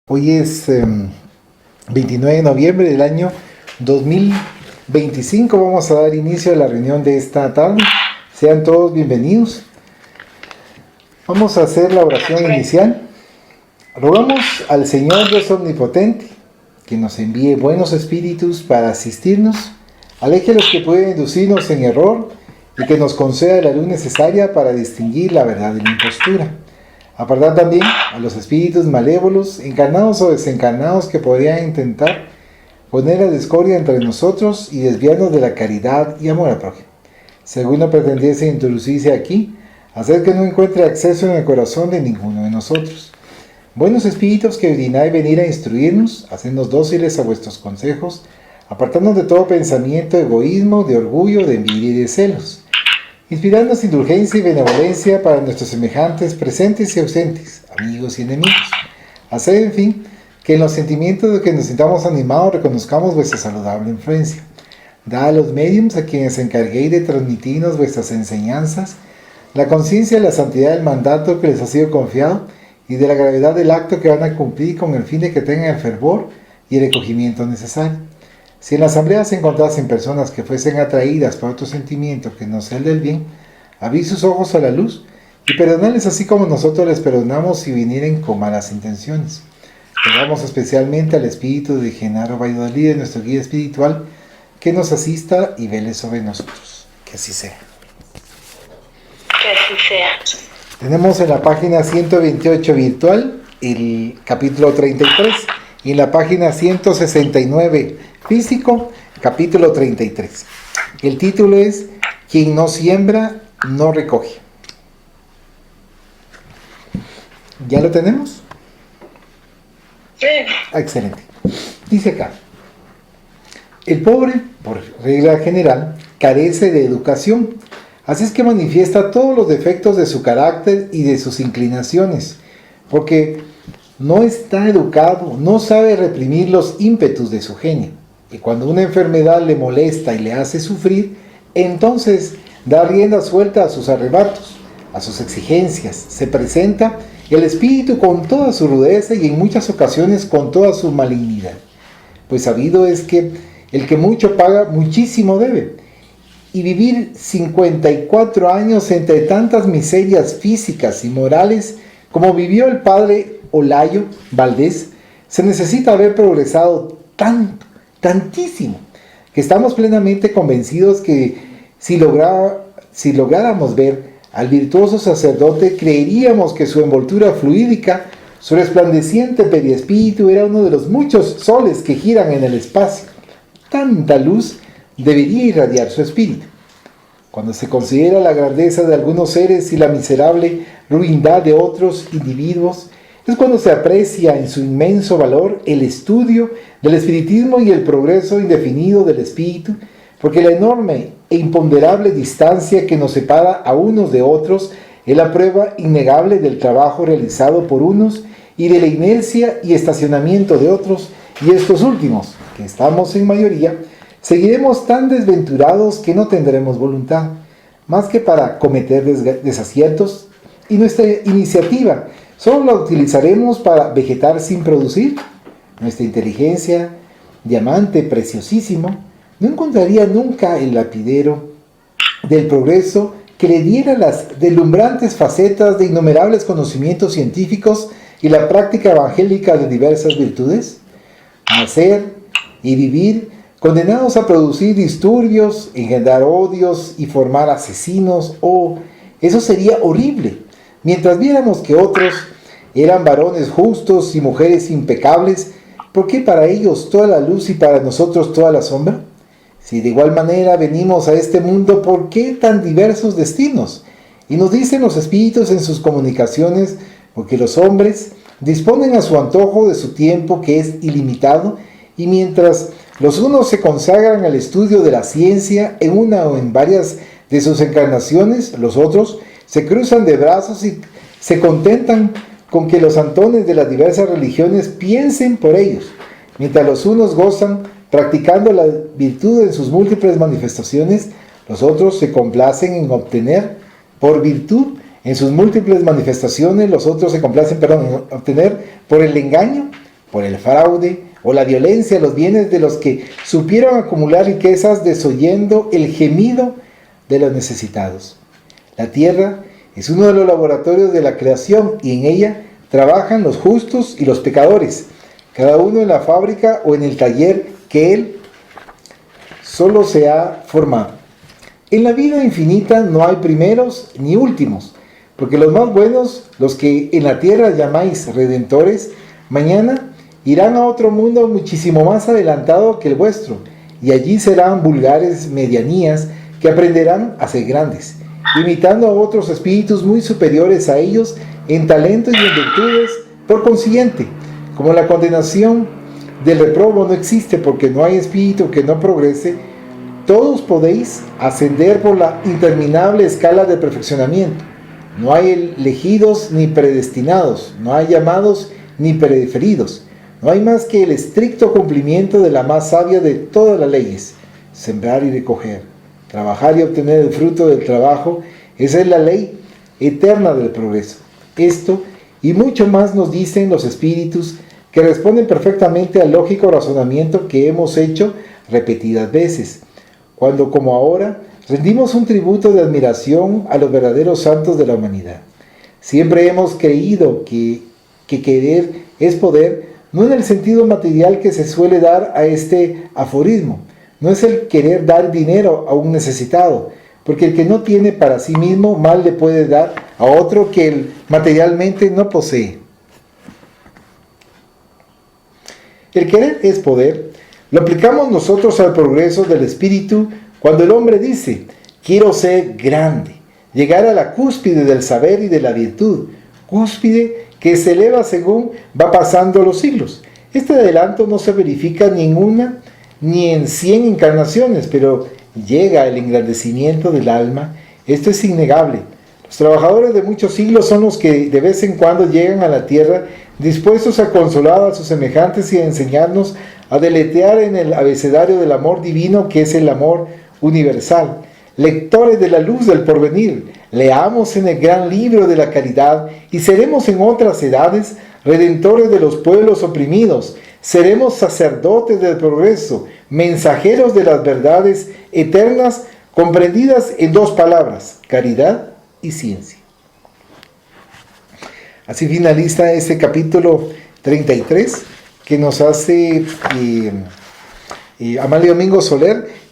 Hoy es 29 de noviembre del año 2025. Vamos a dar inicio a la reunión de esta tarde. Sean todos bienvenidos. Vamos a hacer la oración inicial. Rogamos al Señor Dios Omnipotente que nos envíe buenos espíritus para asistirnos, aleje a los que pueden inducirnos en error y que nos conceda la luz necesaria para distinguir la verdad de la impostura. Apartar también a los espíritus malévolos, encarnados o desencarnados, que podrían intentar poner la discordia entre nosotros y desviarnos de la caridad y amor al prójimo. Si alguno pretendiese introducirse aquí, hacer que no encuentre acceso en el corazón de ninguno de nosotros. Buenos espíritus que dignáis venir a instruirnos, hacernos dóciles a vuestros consejos, apartarnos de todo pensamiento de egoísmo, de orgullo, de envidia y de celos. Inspirarnos indulgencia y benevolencia para nuestros semejantes presentes y ausentes, amigos y enemigos. Hacer, en fin, que en los sentimientos de que nos sintamos animados reconozcamos vuestra saludable influencia. Dad a los médiums a quienes encarguéis de transmitirnos vuestras enseñanzas la conciencia de la santidad del mandato que les ha sido confiado y de la gravedad del acto que van a cumplir, con el fin de que tengan el fervor y el recogimiento necesario. Si en la asamblea se encontrasen personas que fuesen atraídas por otro sentimiento que no sea el del bien, abrid sus ojos a la luz y perdonadles así como nosotros les perdonamos si vinieren con malas intenciones. Rogamos especialmente al espíritu de Genaro Valladolid, nuestro guía espiritual, que nos asista y vele sobre nosotros. Que así sea. Que así sea. Tenemos en la página 128 virtual el capítulo 33 y en la página 169 físico, capítulo 33. El título es Quien no siembra, no recoge. ¿Ya lo tenemos? Sí. Excelente. Dice acá: el pobre, por regla general, carece de educación, así es que manifiesta todos los defectos de su carácter y de sus inclinaciones, porque no está educado, no sabe reprimir los ímpetus de su genio. Y cuando una enfermedad le molesta y le hace sufrir, entonces da rienda suelta a sus arrebatos, a sus exigencias. Se presenta el espíritu con toda su rudeza y en muchas ocasiones con toda su malignidad. Pues sabido es que el que mucho paga, muchísimo debe. Y vivir 54 años entre tantas miserias físicas y morales como vivió el padre Olayo Valdés, se necesita haber progresado tantísimo, que estamos plenamente convencidos que si lográramos ver al virtuoso sacerdote, creeríamos que su envoltura fluídica, su resplandeciente periespíritu, era uno de los muchos soles que giran en el espacio. Tanta luz debería irradiar su espíritu. Cuando se considera la grandeza de algunos seres y la miserable ruindad de otros individuos, es cuando se aprecia en su inmenso valor el estudio del espiritismo y el progreso indefinido del espíritu, porque la enorme e imponderable distancia que nos separa a unos de otros es la prueba innegable del trabajo realizado por unos y de la inercia y estacionamiento de otros, y estos últimos, que estamos en mayoría, seguiremos tan desventurados que no tendremos voluntad, más que para cometer desaciertos, y nuestra iniciativa solo la utilizaremos para vegetar sin producir. Nuestra inteligencia, diamante preciosísimo, no encontraría nunca el lapidero del progreso que le diera las deslumbrantes facetas de innumerables conocimientos científicos y la práctica evangélica de diversas virtudes. Nacer y vivir condenados a producir disturbios, engendrar odios y formar asesinos, eso sería horrible. Mientras viéramos que otros eran varones justos y mujeres impecables, ¿por qué para ellos toda la luz y para nosotros toda la sombra? Si de igual manera venimos a este mundo, ¿por qué tan diversos destinos? Y nos dicen los espíritus en sus comunicaciones, porque los hombres disponen a su antojo de su tiempo, que es ilimitado, y mientras los unos se consagran al estudio de la ciencia en una o en varias de sus encarnaciones, los otros se cruzan de brazos y se contentan con que los antones de las diversas religiones piensen por ellos, mientras los unos gozan practicando la virtud en sus múltiples manifestaciones, los otros se complacen en obtener por virtud en sus múltiples manifestaciones, los otros se complacen, en obtener por el engaño por el fraude o la violencia los bienes de los que supieron acumular riquezas, desoyendo el gemido de los necesitados. La tierra es uno de los laboratorios de la creación y en ella trabajan los justos y los pecadores, cada uno en la fábrica o en el taller que él solo se ha formado. En la vida infinita no hay primeros ni últimos, porque los más buenos, los que en la tierra llamáis redentores, mañana irán a otro mundo muchísimo más adelantado que el vuestro, y allí serán vulgares medianías que aprenderán a ser grandes, imitando a otros espíritus muy superiores a ellos en talentos y en virtudes. Por consiguiente, como la condenación del reprobo no existe porque no hay espíritu que no progrese, todos podéis ascender por la interminable escala de perfeccionamiento. No hay elegidos ni predestinados, no hay llamados ni preferidos. No hay más que el estricto cumplimiento de la más sabia de todas las leyes: sembrar y recoger, trabajar y obtener el fruto del trabajo. Esa es la ley eterna del progreso. Esto y mucho más nos dicen los espíritus, que responden perfectamente al lógico razonamiento que hemos hecho repetidas veces, cuando como ahora rendimos un tributo de admiración a los verdaderos santos de la humanidad. Siempre hemos creído que querer es poder, no en el sentido material que se suele dar a este aforismo. No es el querer dar dinero a un necesitado, porque el que no tiene para sí mismo mal le puede dar a otro que él materialmente no posee. El querer es poder. Lo aplicamos nosotros al progreso del espíritu cuando el hombre dice: quiero ser grande, llegar a la cúspide del saber y de la virtud, cúspide que se eleva según va pasando los siglos. Este adelanto no se verifica ni en 100 encarnaciones, pero llega el engrandecimiento del alma. Esto es innegable. Los trabajadores de muchos siglos son los que de vez en cuando llegan a la tierra dispuestos a consolar a sus semejantes y a enseñarnos a deletrear en el abecedario del amor divino, que es el amor universal. Lectores de la luz del porvenir, leamos en el gran libro de la caridad y seremos en otras edades redentores de los pueblos oprimidos. Seremos sacerdotes del progreso, mensajeros de las verdades eternas comprendidas en dos palabras: caridad y ciencia. Así finaliza este capítulo 33 que nos hace Amalio Domingo Soler.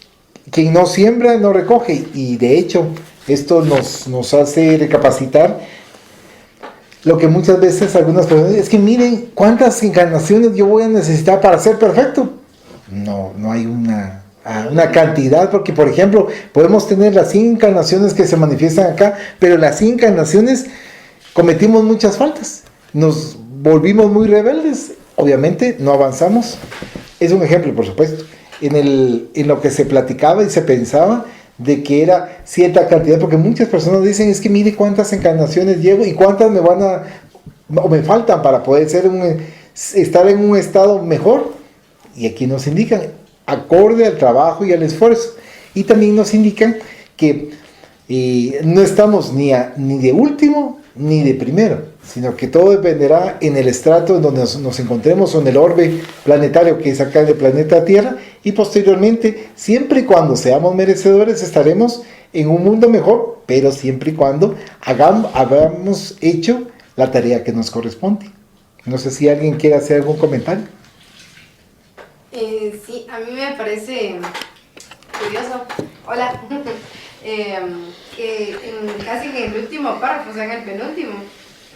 Quien no siembra no recoge, y de hecho esto nos hace recapacitar lo que muchas veces algunas personas dicen: es que miren cuántas encarnaciones yo voy a necesitar para ser perfecto. No hay una cantidad, porque por ejemplo podemos tener las 100 encarnaciones que se manifiestan acá, pero las 100 encarnaciones cometimos muchas faltas, nos volvimos muy rebeldes, obviamente no avanzamos. Es un ejemplo, por supuesto, en lo que se platicaba y se pensaba de que era cierta cantidad, porque muchas personas dicen: es que mire cuántas encarnaciones llevo y cuántas me faltan para poder estar en un estado mejor. Y aquí nos indican acorde al trabajo y al esfuerzo, y también nos indican que no estamos ni de último ni de primero, sino que todo dependerá en el estrato en donde nos encontremos, o en el orbe planetario que es acá en el planeta Tierra, y posteriormente, siempre y cuando seamos merecedores, estaremos en un mundo mejor, pero siempre y cuando hayamos hecho la tarea que nos corresponde. No sé si alguien quiere hacer algún comentario. Sí, a mí me parece curioso, hola, que casi en el último párrafo, o sea, en el penúltimo,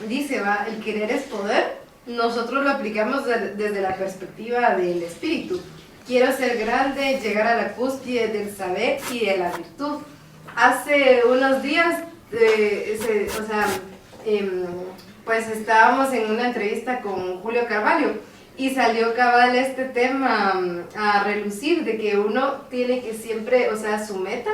dice: el querer es poder. Nosotros lo aplicamos desde la perspectiva del espíritu. Quiero ser grande, llegar a la cúspide del saber y de la virtud. Hace unos días, pues estábamos en una entrevista con Julio Carvalho, y salió cabal este tema a relucir, de que uno tiene que siempre, o sea, su meta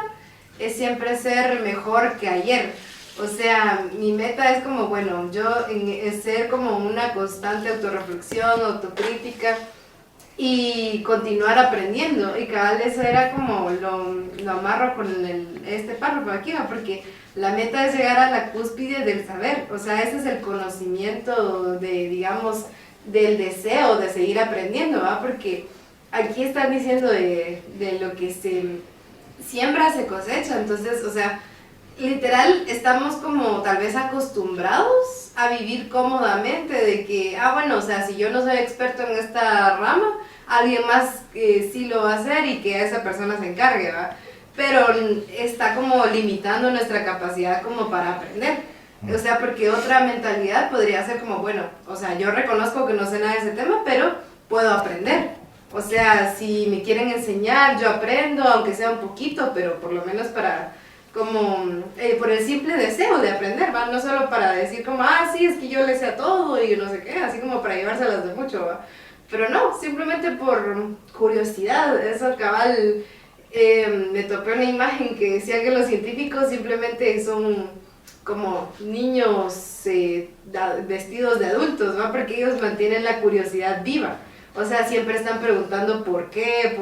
es siempre ser mejor que ayer. O sea, mi meta es como, bueno, es ser como una constante autorreflexión, autocrítica, y continuar aprendiendo. Y cabal, eso era como lo amarro con este párrafo aquí, ¿no? Porque la meta es llegar a la cúspide del saber. O sea, ese es el conocimiento de, digamos, del deseo de seguir aprendiendo, ¿va? Porque aquí están diciendo de lo que se siembra se cosecha, entonces, o sea, literal estamos como tal vez acostumbrados a vivir cómodamente de que, bueno, o sea, si yo no soy experto en esta rama, alguien más sí lo va a hacer y que esa persona se encargue, ¿va? Pero está como limitando nuestra capacidad como para aprender. O sea, porque otra mentalidad podría ser como, bueno, o sea, yo reconozco que no sé nada de ese tema, pero puedo aprender. O sea, si me quieren enseñar, yo aprendo, aunque sea un poquito, pero por lo menos para, como, por el simple deseo de aprender, ¿va? No solo para decir como, sí, es que yo le sé a todo y no sé qué, así como para llevárselas de mucho, ¿va? Pero no, simplemente por curiosidad, eso cabal, me topé una imagen que decía que los científicos simplemente son como niños vestidos de adultos, ¿va? Porque ellos mantienen la curiosidad viva. O sea, siempre están preguntando por qué.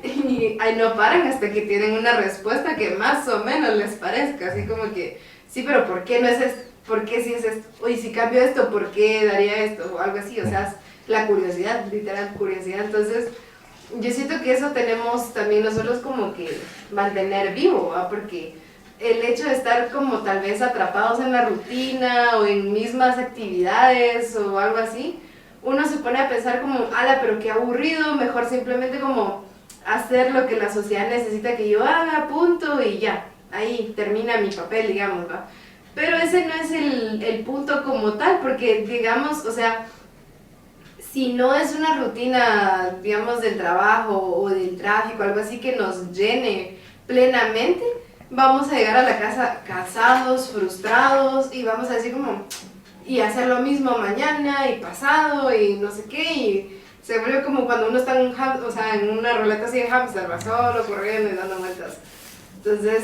Y ahí no paran hasta que tienen una respuesta que más o menos les parezca. Así como que, sí, pero ¿por qué no es esto? ¿Por qué si es esto? Oye, si cambio esto, ¿por qué daría esto? O algo así. O sea, la curiosidad, literal curiosidad. Entonces, yo siento que eso tenemos también nosotros como que mantener vivo, ¿va? Porque el hecho de estar como tal vez atrapados en la rutina o en mismas actividades o algo así, uno se pone a pensar como, pero qué aburrido, mejor simplemente como hacer lo que la sociedad necesita que yo haga, punto, y ya, ahí termina mi papel, digamos, ¿va? Pero ese no es el punto como tal, porque digamos, o sea, si no es una rutina, digamos, del trabajo o del tráfico, algo así que nos llene plenamente, vamos a llegar a la casa cansados, frustrados y vamos a decir como, y hacer lo mismo mañana y pasado y no sé qué, y se vuelve como cuando uno está en una ruleta así de hámster, va solo corriendo y dando vueltas. Entonces,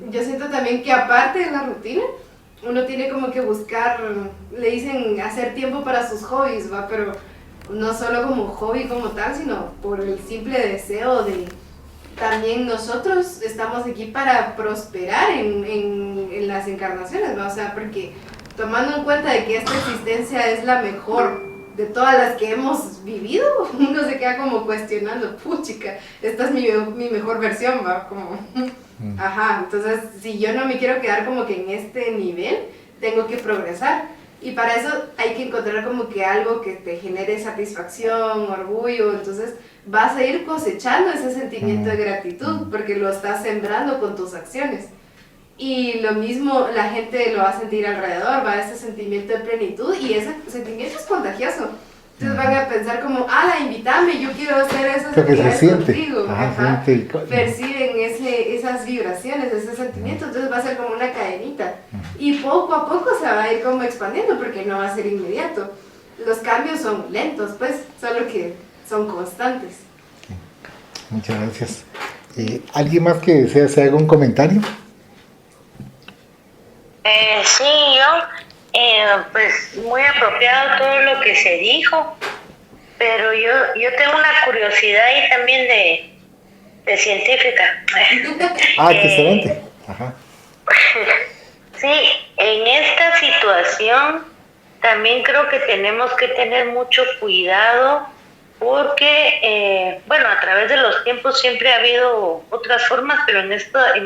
yo siento también que aparte de la rutina, uno tiene como que buscar, le dicen hacer tiempo para sus hobbies, ¿va? Pero no solo como hobby como tal, sino por el simple deseo de también nosotros estamos aquí para prosperar en las encarnaciones, ¿va? O sea, porque tomando en cuenta de que esta existencia es la mejor de todas las que hemos vivido, uno se queda como cuestionando, puchica, esta es mi mejor versión, ¿va? Como, entonces si yo no me quiero quedar como que en este nivel, tengo que progresar. Y para eso hay que encontrar como que algo que te genere satisfacción, orgullo, entonces vas a ir cosechando ese sentimiento de gratitud porque lo estás sembrando con tus acciones. Y lo mismo la gente lo va a sentir alrededor, va a ese sentimiento de plenitud y ese sentimiento es contagioso. Entonces van a pensar como, invítame, yo quiero hacer esas actividades contigo. Perciben esas vibraciones, ese sentimiento, entonces va a ser como una cadenita. Y poco a poco se va a ir como expandiendo porque no va a ser inmediato. Los cambios son lentos, pues, solo que son constantes. Muchas gracias. ¿Alguien más que desea hacer algún comentario? Sí, pues muy apropiado todo lo que se dijo, pero yo tengo una curiosidad ahí también de científica. Qué excelente. Ajá. Sí, en esta situación también creo que tenemos que tener mucho cuidado porque, a través de los tiempos siempre ha habido otras formas, pero en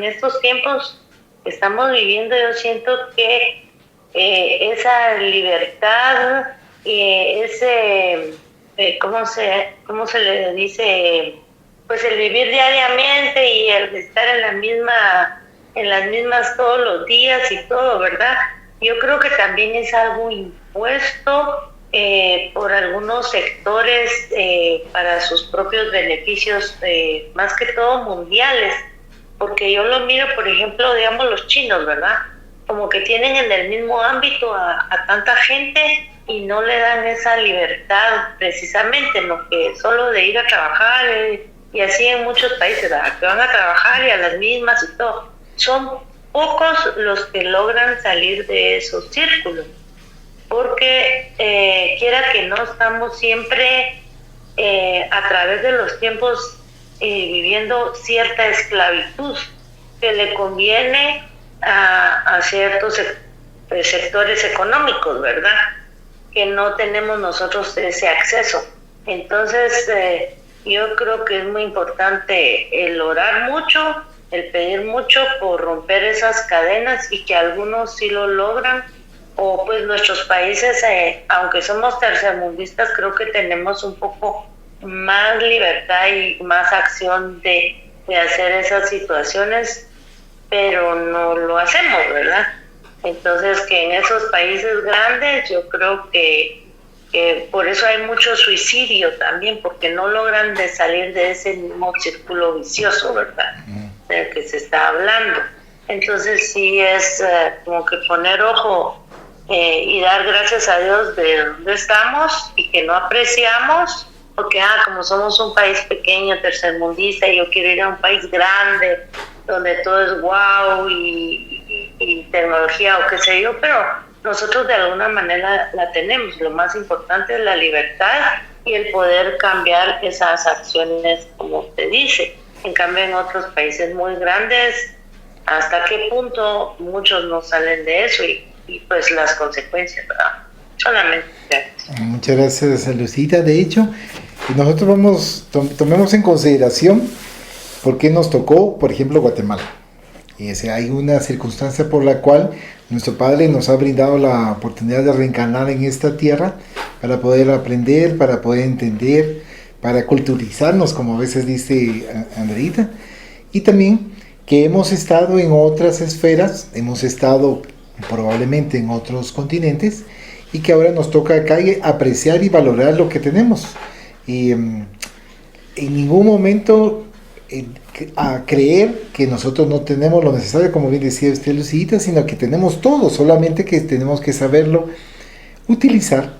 estos tiempos que estamos viviendo yo siento que esa libertad y ese, ¿cómo se le dice? Pues el vivir diariamente y el estar en las mismas todos los días y todo, ¿verdad? Yo creo que también es algo impuesto por algunos sectores para sus propios beneficios, más que todo mundiales, porque yo lo miro, por ejemplo, digamos los chinos, ¿verdad? Como que tienen en el mismo ámbito a tanta gente y no le dan esa libertad precisamente, ¿no? Que solo de ir a trabajar y así en muchos países, ¿verdad? Que van a trabajar y a las mismas y todo. Son pocos los que logran salir de esos círculos, porque quiera que no estamos siempre a través de los tiempos viviendo cierta esclavitud que le conviene a ciertos sectores económicos, ¿verdad? Que no tenemos nosotros ese acceso. Entonces, yo creo que es muy importante el orar mucho, el pedir mucho por romper esas cadenas y que algunos sí lo logran, o pues nuestros países, aunque somos tercermundistas, creo que tenemos un poco más libertad y más acción de hacer esas situaciones, pero no lo hacemos, ¿verdad? Entonces, que en esos países grandes yo creo que por eso hay mucho suicidio también, porque no logran de salir de ese mismo círculo vicioso, ¿verdad? Del que se está hablando. Entonces sí es como que poner ojo y dar gracias a Dios de dónde estamos y que no apreciamos, porque como somos un país pequeño, tercermundista, y yo quiero ir a un país grande, donde todo es wow y tecnología o qué sé yo, pero nosotros de alguna manera la tenemos. Lo más importante es la libertad y el poder cambiar esas acciones, como usted dice. En cambio, en otros países muy grandes, hasta qué punto muchos no salen de eso y pues las consecuencias, ¿verdad? Solamente. Muchas gracias, Lucita. De hecho, nosotros tomemos en consideración por qué nos tocó, por ejemplo, Guatemala. Hay una circunstancia por la cual nuestro Padre nos ha brindado la oportunidad de reencarnar en esta tierra para poder aprender, para poder entender, para culturizarnos, como a veces dice Andreita, y también que hemos estado en otras esferas, hemos estado probablemente en otros continentes, y que ahora nos toca acá apreciar y valorar lo que tenemos. Y en ningún momento a creer que nosotros no tenemos lo necesario, como bien decía usted, Lucita, sino que tenemos todo, solamente que tenemos que saberlo utilizar.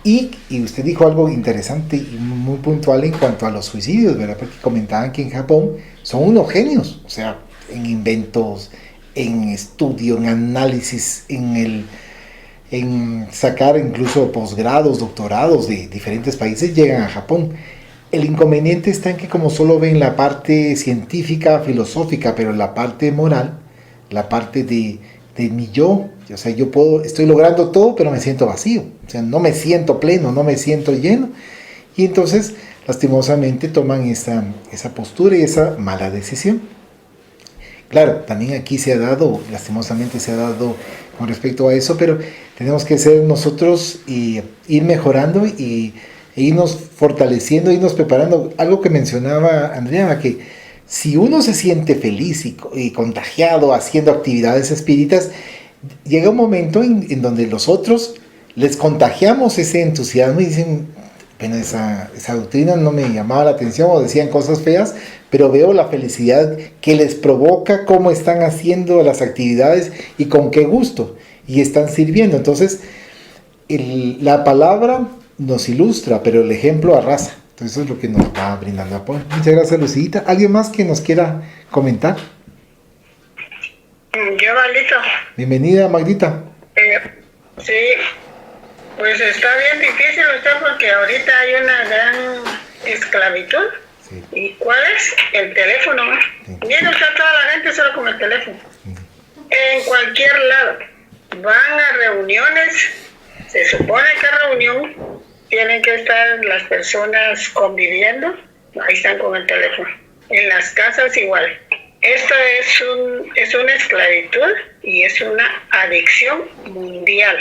Y usted dijo algo interesante y muy puntual en cuanto a los suicidios, ¿verdad? Porque comentaban que en Japón son unos genios, o sea, en inventos, en estudio, en análisis, en sacar incluso posgrados, doctorados de diferentes países, llegan a Japón. El inconveniente está en que como solo ven la parte científica, filosófica, pero la parte moral, la parte de mi yo, o sea, estoy logrando todo, pero me siento vacío, o sea, no me siento pleno, no me siento lleno, y entonces lastimosamente toman esa postura y esa mala decisión. Claro, también aquí lastimosamente se ha dado con respecto a eso, pero tenemos que ser nosotros y ir mejorando e irnos fortaleciendo, irnos preparando. Algo que mencionaba Andrea, que si uno se siente feliz y contagiado haciendo actividades espíritas, llega un momento en donde los otros les contagiamos ese entusiasmo y dicen, bueno, esa doctrina no me llamaba la atención o decían cosas feas, pero veo la felicidad que les provoca, cómo están haciendo las actividades y con qué gusto, y están sirviendo. Entonces, la palabra nos ilustra, pero el ejemplo arrasa. Entonces eso es lo que nos va brindando apoyo. Muchas gracias, Lucita. ¿Alguien más que nos quiera comentar? Yo, Maldito. Bienvenida, Magdita. Sí, pues está bien difícil porque ahorita hay una gran esclavitud. Sí. ¿Y cuál es? El teléfono. Sí. Viene usted toda la gente solo con el teléfono. Sí. En cualquier lado. Van a reuniones, se supone que reunión tienen que estar las personas conviviendo, ahí están con el teléfono. En las casas igual. Esto es una esclavitud y es una adicción mundial.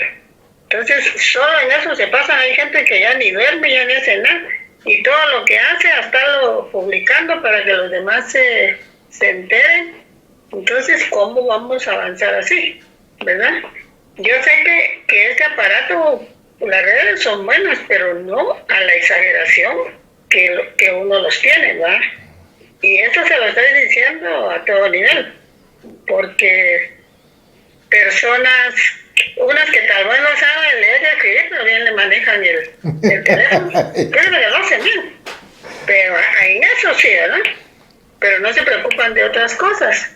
Entonces, solo en eso se pasan. Hay gente que ya ni duerme, ya ni hace nada. Y todo lo que hace, hasta lo publicando para que los demás se enteren. Entonces, ¿cómo vamos a avanzar así? ¿Verdad? Yo sé que este aparato, las redes son buenas, pero no a la exageración que uno los tiene, ¿verdad? Y eso se lo estoy diciendo a todo nivel, porque personas, unas que tal vez no saben leer y escribir, pero bien le manejan el teléfono, pero que lo hacen bien. Pero en eso sí, ¿verdad? Pero no se preocupan de otras cosas,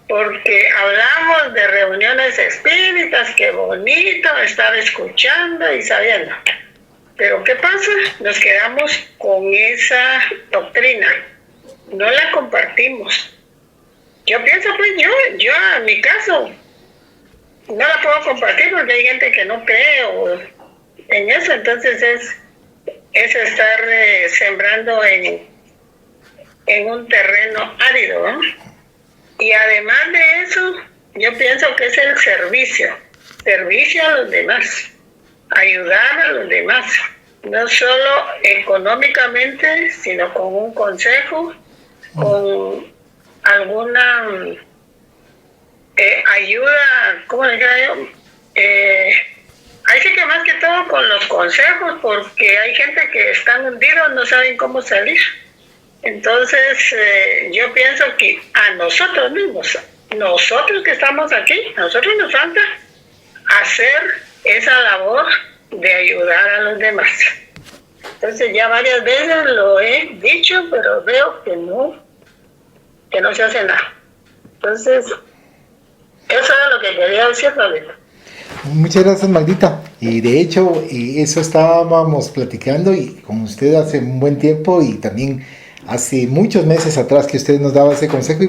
porque hablamos de reuniones espíritas, qué bonito estar escuchando y sabiendo. Pero ¿qué pasa? Nos quedamos con esa doctrina. No la compartimos. Yo pienso, pues yo en mi caso, no la puedo compartir porque hay gente que no cree en eso, entonces es estar sembrando en un terreno árido, ¿no? Y además de eso, yo pienso que es el servicio a los demás, ayudar a los demás, no solo económicamente, sino con un consejo, con alguna ayuda, ¿cómo le digo yo? Hay que más que todo con los consejos, porque hay gente que están hundidos, no saben cómo salir. Entonces, yo pienso que a nosotros mismos, nosotros que estamos aquí, a nosotros nos falta hacer esa labor de ayudar a los demás. Entonces, ya varias veces lo he dicho, pero veo que no se hace nada. Entonces, eso es lo que quería decir, Fabio. Muchas gracias, Magdita. Y de hecho, eso estábamos platicando y con usted hace un buen tiempo y también hace muchos meses atrás que usted nos daba ese consejo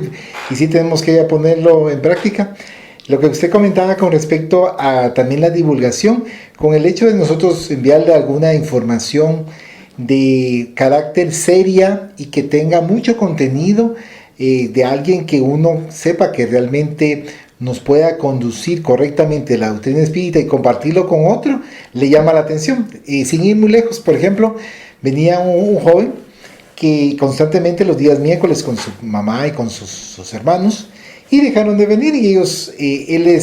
y sí tenemos que ya ponerlo en práctica. Lo que usted comentaba con respecto a también la divulgación, con el hecho de nosotros enviarle alguna información de carácter seria y que tenga mucho contenido, de alguien que uno sepa que realmente nos pueda conducir correctamente la doctrina espírita y compartirlo con otro, le llama la atención. Sin ir muy lejos, por ejemplo, venía un joven que constantemente los días miércoles con su mamá y con sus hermanos, y dejaron de venir, y ellos, él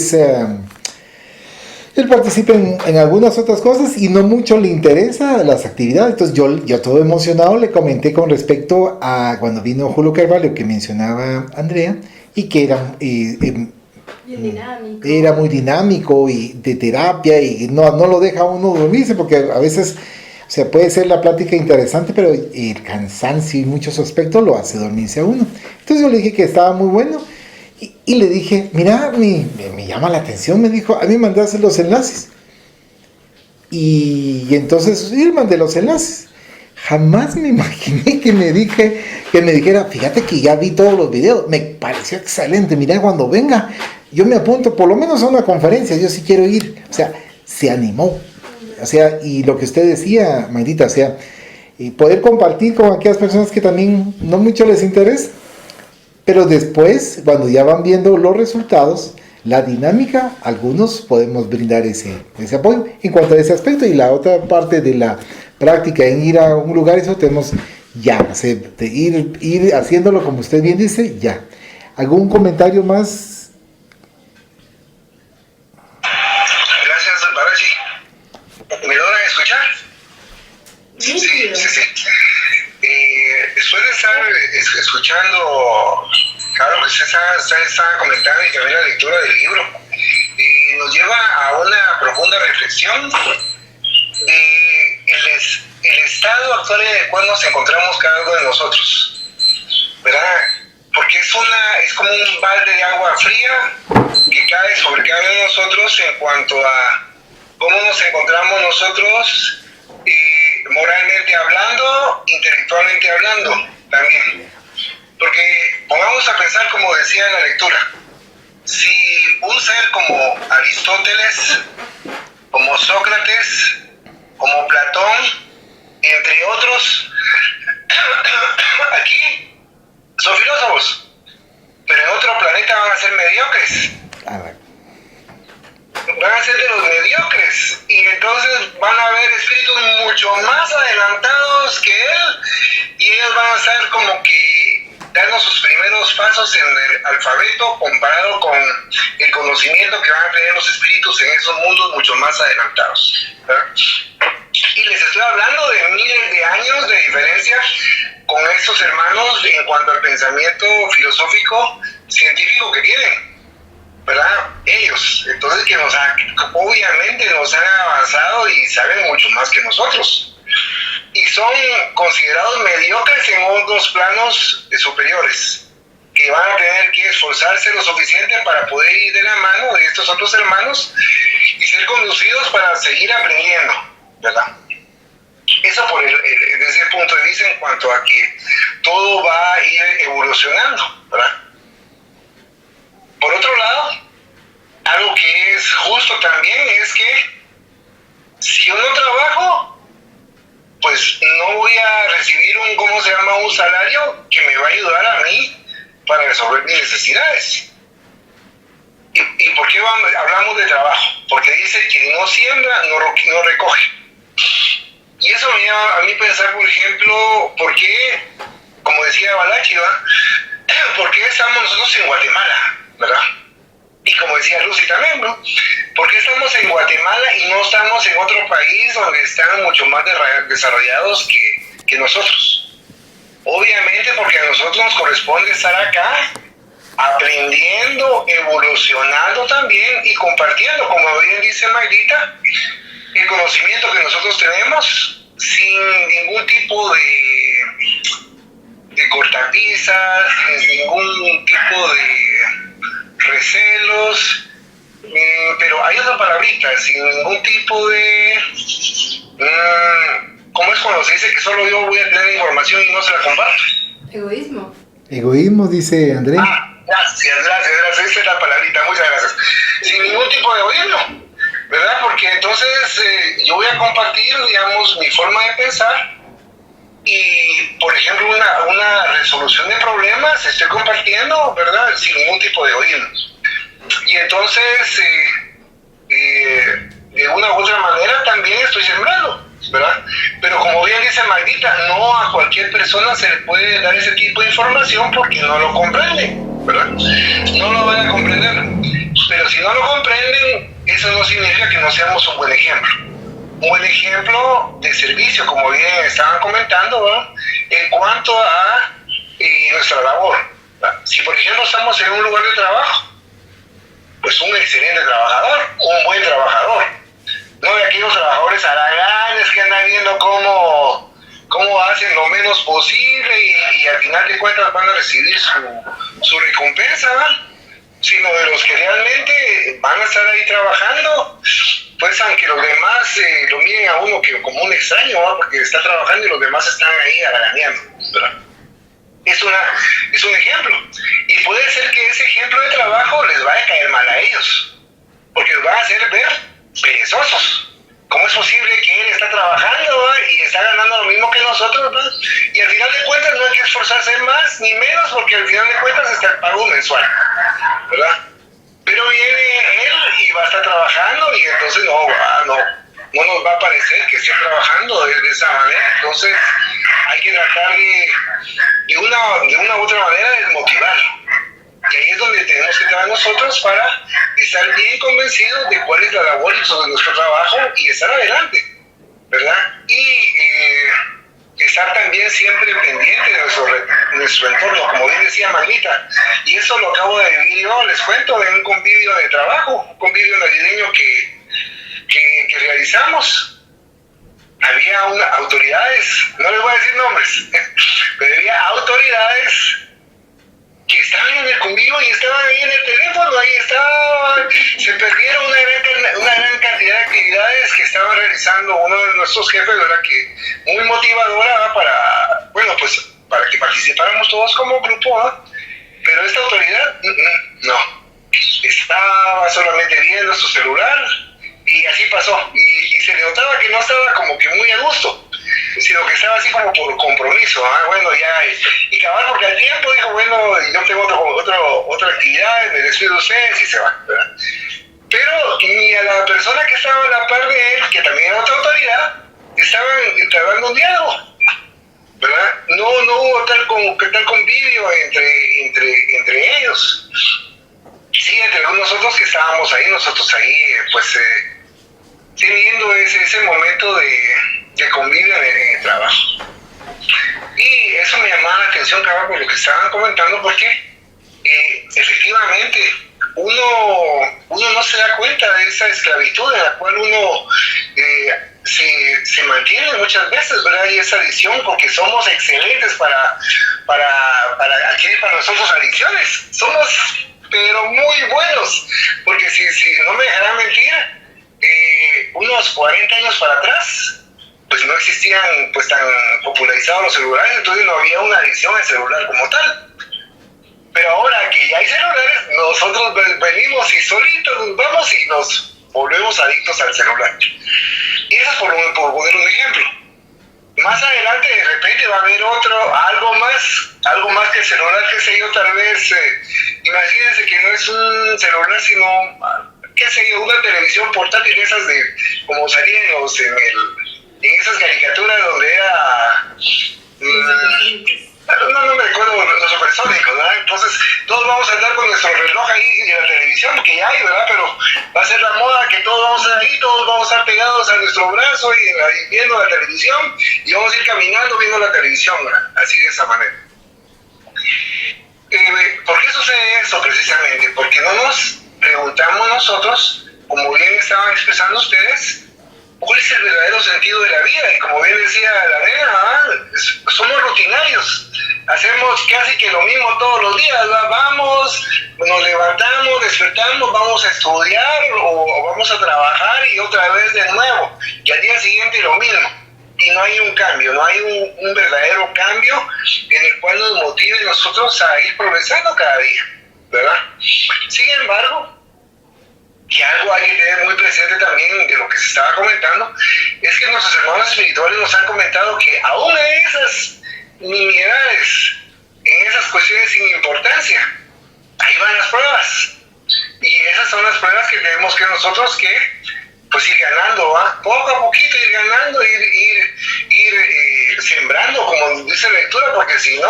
participa en algunas otras cosas y no mucho le interesa las actividades. Entonces yo todo emocionado le comenté con respecto a cuando vino Julio Carvalho, que mencionaba Andrea, y que era muy dinámico y de terapia, y no lo deja uno dormirse, porque a veces, o sea, puede ser la plática interesante, pero el cansancio y muchos aspectos lo hace dormirse a uno. Entonces yo le dije que estaba muy bueno y le dije, mira, me llama la atención, me dijo, a mí mandaste los enlaces. Y entonces yo mandé los enlaces. Jamás me imaginé que me dijera, fíjate que ya vi todos los videos, me pareció excelente, mira, cuando venga, yo me apunto por lo menos a una conferencia, yo sí quiero ir. O sea, se animó. O sea, y lo que usted decía, Magdita, o sea, poder compartir con aquellas personas que también no mucho les interesa, pero después, cuando ya van viendo los resultados, la dinámica, algunos podemos brindar ese apoyo en cuanto a ese aspecto. Y la otra parte de la práctica en ir a un lugar, eso tenemos ya, o sea, de ir haciéndolo como usted bien dice, ya. ¿Algún comentario más? Gracias, Barachi. ¿Me logran escuchar? Sí. Después de estar escuchando, claro, que usted estaba comentando y también la lectura del libro, nos lleva a una profunda reflexión de el estado actual en el cual nos encontramos cada uno de nosotros, ¿verdad? Porque es como un balde de agua fría que cae sobre cada uno de nosotros en cuanto a cómo nos encontramos nosotros, moralmente hablando, intelectualmente hablando también. Porque pongamos a pensar, como decía en la lectura, si un ser como Aristóteles, como Sócrates, como Platón, entre otros, aquí son filósofos, pero en otro planeta van a ser mediocres. Van a ser de los mediocres, y entonces van a haber espíritus mucho más adelantados que él, y ellos van a ser como que darnos sus primeros pasos en el alfabeto comparado con el conocimiento que van a tener los espíritus en esos mundos mucho más adelantados, ¿verdad? Y les estoy hablando de miles de años de diferencia con estos hermanos en cuanto al pensamiento filosófico científico que tienen, ¿verdad? Ellos, entonces, que obviamente nos han avanzado y saben mucho más que nosotros, y son considerados mediocres en otros planos superiores, que van a tener que esforzarse lo suficiente para poder ir de la mano de estos otros hermanos y ser conducidos para seguir aprendiendo, ¿verdad? Eso desde el punto de vista en cuanto a que todo va a ir evolucionando, ¿verdad? Por otro lado, algo que es me va a ayudar a mí para resolver mis necesidades. ¿Y por qué hablamos de trabajo? Porque dice que no siembra, no recoge. Y eso me lleva a mí pensar, por ejemplo, por qué, como decía Balachi, ¿por qué estamos nosotros en Guatemala? ¿Verdad? Y como decía Lucy también, ¿no? ¿Por qué estamos en Guatemala y no estamos en otro país donde están mucho más desarrollados que nosotros? Obviamente porque a nosotros nos corresponde estar acá aprendiendo, evolucionando también y compartiendo, como bien dice Mayrita, el conocimiento que nosotros tenemos sin ningún tipo de cortapisas, sin ningún tipo de recelos, pero hay otra palabrita, sin ningún tipo de... ¿cómo es cuando se dice que solo yo voy a tener información y no se la comparto? Egoísmo. Egoísmo, dice André. Gracias, esa es la palabrita, muchas gracias. Sin ningún tipo de egoísmo, ¿verdad? Porque entonces yo voy a compartir, digamos, mi forma de pensar y, por ejemplo, una resolución de problemas estoy compartiendo, ¿verdad? Sin ningún tipo de egoísmo. Y entonces, de una u otra manera también estoy sembrando, ¿verdad? Pero como bien dice Mayrita, no a cualquier persona se le puede dar ese tipo de información porque no lo comprende, ¿verdad? No lo van a comprender. Pero si no lo comprenden, eso no significa que no seamos un buen ejemplo. Un buen ejemplo de servicio, como bien estaban comentando, ¿verdad? En cuanto a nuestra labor, ¿verdad? Si por ejemplo estamos en un lugar de trabajo, pues un excelente trabajador, un buen trabajador. No de aquellos trabajadores haraganes que andan viendo cómo hacen lo menos posible y al final de cuentas van a recibir su recompensa, ¿verdad? Sino de los que realmente van a estar ahí trabajando, pues aunque los demás lo miren a uno como un extraño, ¿verdad? Porque está trabajando y los demás están ahí haraganeando, ¿verdad? Es un ejemplo. Y puede ser que ese ejemplo de trabajo les vaya a caer mal a ellos, porque los van a hacer ver perezosos. ¿Cómo es posible que él está trabajando, ¿verdad? Y está ganando lo mismo que nosotros, ¿verdad? Y al final de cuentas no hay que esforzarse más ni menos, porque al final de cuentas está el pago mensual, ¿verdad? Pero viene él y va a estar trabajando y entonces no nos va a parecer que esté trabajando de esa manera. Entonces hay que tratar de una u otra manera de motivarlo. Y ahí es donde tenemos que estar nosotros para estar bien convencidos de cuál es la labor de nuestro trabajo y estar adelante, ¿verdad? Y estar también siempre pendiente de nuestro entorno, como bien decía Magnita. Y eso lo acabo de vivir yo, les cuento, de un convivio de trabajo, un convivio navideño que realizamos. Había autoridades, no les voy a decir nombres, pero había autoridades que estaban en el convivio y estaban ahí en el teléfono, ahí estaban, se perdieron una gran cantidad de actividades que estaba realizando uno de nuestros jefes, ¿verdad? Que muy motivadora para que participáramos todos como grupo, ¿verdad? Pero esta autoridad, no, estaba solamente viendo su celular y así pasó, y se le notaba que no estaba como que muy a gusto, sino que estaba así como por compromiso, bueno, ya, y cabal porque al tiempo dijo, bueno, yo tengo otra actividad, me despido de ustedes y se va, ¿verdad? Pero ni a la persona que estaba a la par de él, que también era otra autoridad, estaban entablando un diálogo, ¿verdad? No hubo tal convivio entre ellos. Sí, entre nosotros que estábamos ahí, pues teniendo ese momento de convivio en el trabajo. Y eso me llamaba la atención, cabrón, por lo que estaban comentando, porque efectivamente uno no se da cuenta de esa esclavitud en la cual uno se mantiene muchas veces, ¿verdad? Y esa adicción, porque somos excelentes para adquirir para nosotros adicciones. Somos, pero muy buenos, porque si no me dejarán mentir, unos 40 años para atrás, pues no existían pues tan popularizados los celulares, entonces no había una adicción al celular como tal. Pero ahora que ya hay celulares, nosotros venimos y solitos nos vamos y nos volvemos adictos al celular. Y eso es por poner un ejemplo. Más adelante adelante de repente va a haber algo más que el celular, qué sé yo, tal vez, imagínense que no es un celular, sino, qué sé yo, una televisión portátil, esas de, como salían en esas caricaturas donde era... no me recuerdo los supersónicos, ¿verdad? Entonces todos vamos a andar con nuestro reloj ahí en la televisión, que ya hay, ¿verdad? Pero va a ser la moda que todos vamos a estar ahí, todos vamos a estar pegados a nuestro brazo y viendo la televisión, y vamos a ir caminando viendo la televisión, ¿verdad? Así de esa manera. ¿Por qué sucede eso precisamente? Porque no nos preguntamos nosotros, como bien estaban expresando ustedes, ¿cuál es el verdadero sentido de la vida? Y como bien decía la nena, somos rutinarios, hacemos casi que lo mismo todos los días, ¿verdad? Vamos, nos levantamos, despertamos, vamos a estudiar o vamos a trabajar y otra vez de nuevo, y al día siguiente lo mismo. Y no hay un cambio, no hay un verdadero cambio en el cual nos motive nosotros a ir progresando cada día, ¿verdad? Sin embargo, que algo hay que tener muy presente también de lo que se estaba comentando, es que nuestros hermanos espirituales nos han comentado que aún en esas nimiedades, en esas cuestiones sin importancia, ahí van las pruebas. Y esas son las pruebas que tenemos que nosotros pues ir ganando, ¿va? Poco a poquito ir ganando, ir sembrando, como dice la lectura, porque si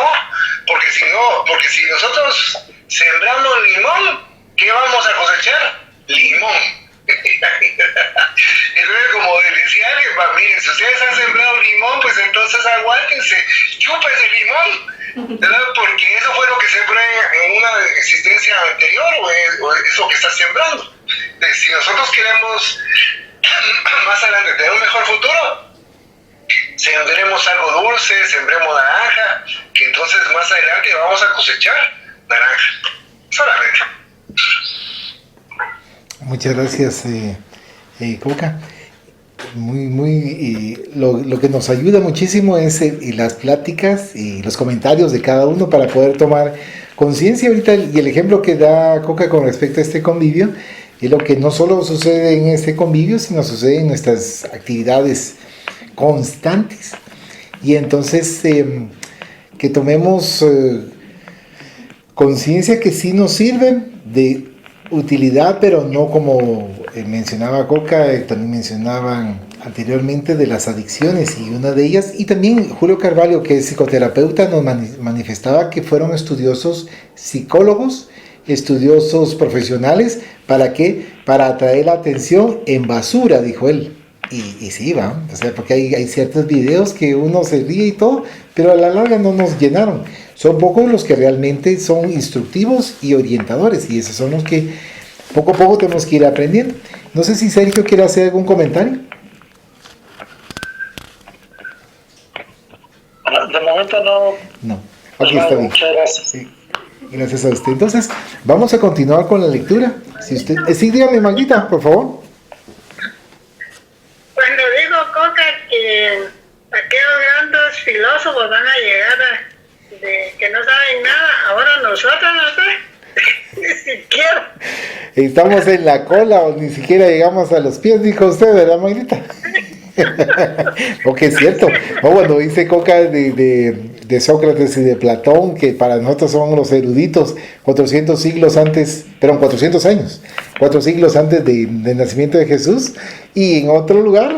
nosotros sembramos limón, ¿qué vamos a cosechar? Limón. Entonces, como decía alguien, miren, si ustedes han sembrado limón, pues entonces aguántense, chúpense limón, ¿verdad? Porque eso fue lo que sembró en una existencia anterior, o es lo que está sembrando. Entonces, si nosotros queremos más adelante tener un mejor futuro, sembremos algo dulce, sembremos naranja, que entonces más adelante vamos a cosechar naranja. Solamente. Muchas gracias, Coca. Lo que nos ayuda muchísimo es las pláticas y los comentarios de cada uno para poder tomar conciencia ahorita. Y el ejemplo que da Coca con respecto a este convivio es lo que no solo sucede en este convivio, sino sucede en nuestras actividades constantes. Y entonces que tomemos conciencia que sí nos sirven de utilidad, pero no como mencionaba Coca, también mencionaban anteriormente de las adicciones, y una de ellas, y también Julio Carvalho, que es psicoterapeuta, nos manifestaba que fueron estudiosos psicólogos, estudiosos profesionales. ¿Para qué? Para atraer la atención en basura, dijo él. Y sí, va, o sea, porque hay ciertos videos que uno se ríe y todo, pero a la larga no nos llenaron. Son pocos los que realmente son instructivos y orientadores, y esos son los que poco a poco tenemos que ir aprendiendo. No sé si Sergio quiere hacer algún comentario. De momento no. No, aquí está bien. Muchas gracias. Sí. Gracias a usted. Entonces, vamos a continuar con la lectura. Si usted, sí, dígame, Maguita, por favor. Cuando digo, Coca, que aquellos grandes filósofos van a llegar de que no saben nada, ahora nosotros no sé, ni siquiera. Estamos en la cola o ni siquiera llegamos a los pies, dijo usted, ¿verdad, Maguita? Porque es cierto. O cuando dice Coca de Sócrates y de Platón, que para nosotros son los eruditos 400 siglos antes, perdón, 400 años, 4 siglos antes del nacimiento de Jesús, y en otro lugar,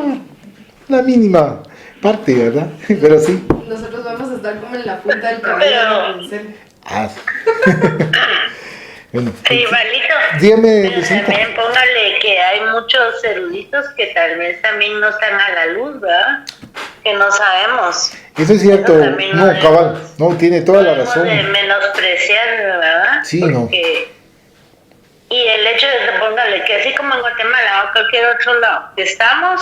la mínima parte, ¿verdad? Pero sí. Nosotros vamos a estar como en la punta del cabello. Bueno, Sí, Valito. dígame, Pero Lucinda. también póngale que hay muchos eruditos que tal vez también no están a la luz, ¿verdad? Que no sabemos. Eso es cierto. Eso también No, debemos- cabal, no, tiene toda la debemos razón. de menospreciar, ¿verdad? Sí, no. Y el hecho de que póngale que así como en Guatemala o cualquier otro lado que estamos,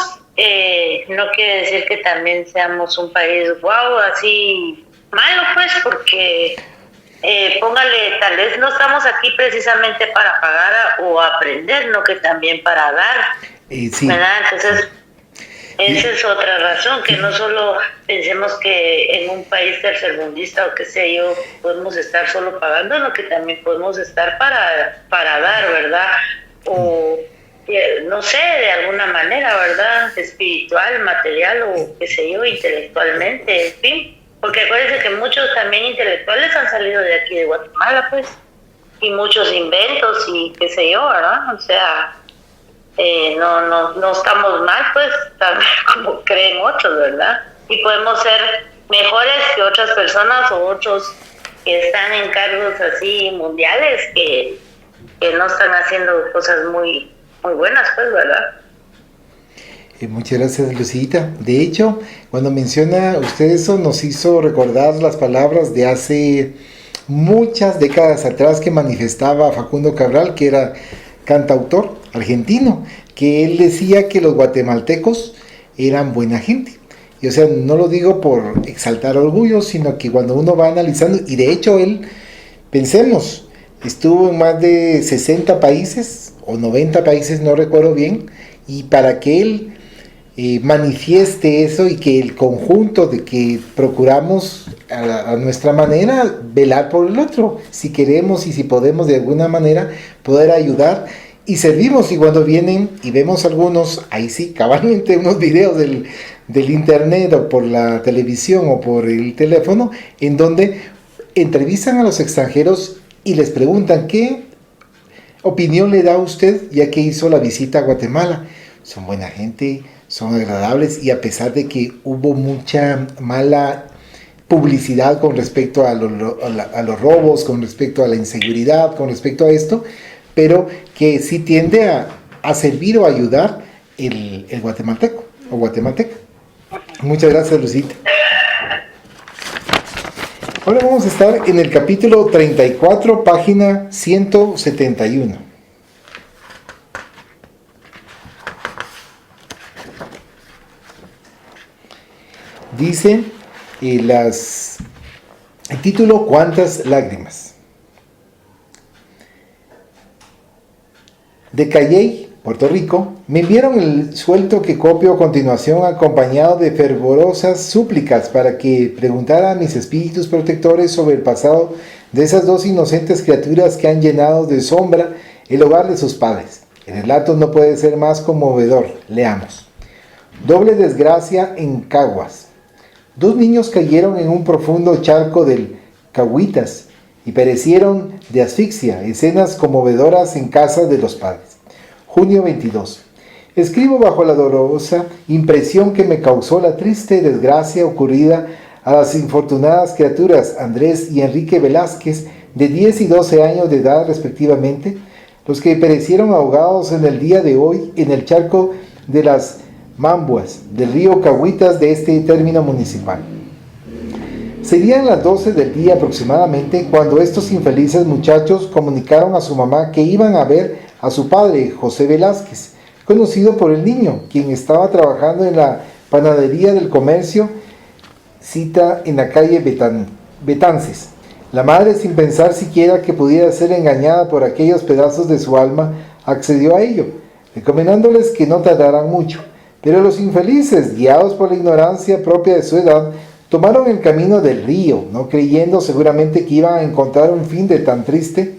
no quiere decir que también seamos un país guau, así malo, pues, porque póngale, tal vez no estamos aquí precisamente para pagar o aprender, no que también para dar, Sí. ¿verdad? Entonces, esa es otra razón, que no solo pensemos que en un país tercermundista o qué sé yo, podemos estar solo pagando, no que también podemos estar para dar, ¿verdad? O no sé, de alguna manera, ¿verdad? Espiritual, material o qué sé yo, intelectualmente, en fin. Porque acuérdense que muchos también intelectuales han salido de aquí de Guatemala, pues, y muchos inventos y qué sé yo, ¿verdad? O sea, no estamos mal, pues, tan como creen otros, ¿verdad? Y podemos ser mejores que otras personas o otros que están en cargos así mundiales que no están haciendo cosas muy buenas, pues, ¿verdad? Muchas gracias, Lucita. De hecho, cuando menciona usted eso, nos hizo recordar las palabras de hace muchas décadas atrás que manifestaba Facundo Cabral, que era cantautor argentino, que él decía que los guatemaltecos eran buena gente. Y o sea, no lo digo por exaltar orgullo, sino que cuando uno va analizando, y de hecho él, pensemos, estuvo en más de 60 países o 90 países, no recuerdo bien, y para que él manifieste eso y que el conjunto de que procuramos a nuestra manera velar por el otro, si queremos y si podemos de alguna manera poder ayudar y servimos. Y cuando vienen y vemos algunos, ahí sí, cabalmente unos videos del internet o por la televisión o por el teléfono, en donde entrevistan a los extranjeros y les preguntan qué opinión le da a usted ya que hizo la visita a Guatemala. Son buena gente, son agradables, y a pesar de que hubo mucha mala publicidad con respecto a los robos, con respecto a la inseguridad, con respecto a esto, pero que sí tiende a servir o ayudar el guatemalteco o guatemalteca. Muchas gracias, Lucita. Ahora vamos a estar en el capítulo 34, página 171. Dice el título: ¿Cuántas lágrimas? De Calley, Puerto Rico, me enviaron el suelto que copio a continuación, acompañado de fervorosas súplicas para que preguntara a mis espíritus protectores sobre el pasado de esas dos inocentes criaturas que han llenado de sombra el hogar de sus padres. El relato no puede ser más conmovedor. Leamos. Doble desgracia en Caguas. 2 niños cayeron en un profundo charco del Cahuitas y perecieron de asfixia. Escenas conmovedoras en casa de los padres. Junio 22. Escribo bajo la dolorosa impresión que me causó la triste desgracia ocurrida a las infortunadas criaturas Andrés y Enrique Velázquez, de 10 y 12 años de edad respectivamente, los que perecieron ahogados en el día de hoy en el charco de las Mambuas del río Cahuitas de este término municipal. Serían las 12 del día aproximadamente cuando estos infelices muchachos comunicaron a su mamá que iban a ver a su padre, José Velázquez, conocido por el niño, quien estaba trabajando en la panadería del comercio cita en la calle Betances. La madre, sin pensar siquiera que pudiera ser engañada por aquellos pedazos de su alma, accedió a ello, recomendándoles que no tardaran mucho. Pero los infelices, guiados por la ignorancia propia de su edad, tomaron el camino del río, no creyendo seguramente que iban a encontrar un fin tan triste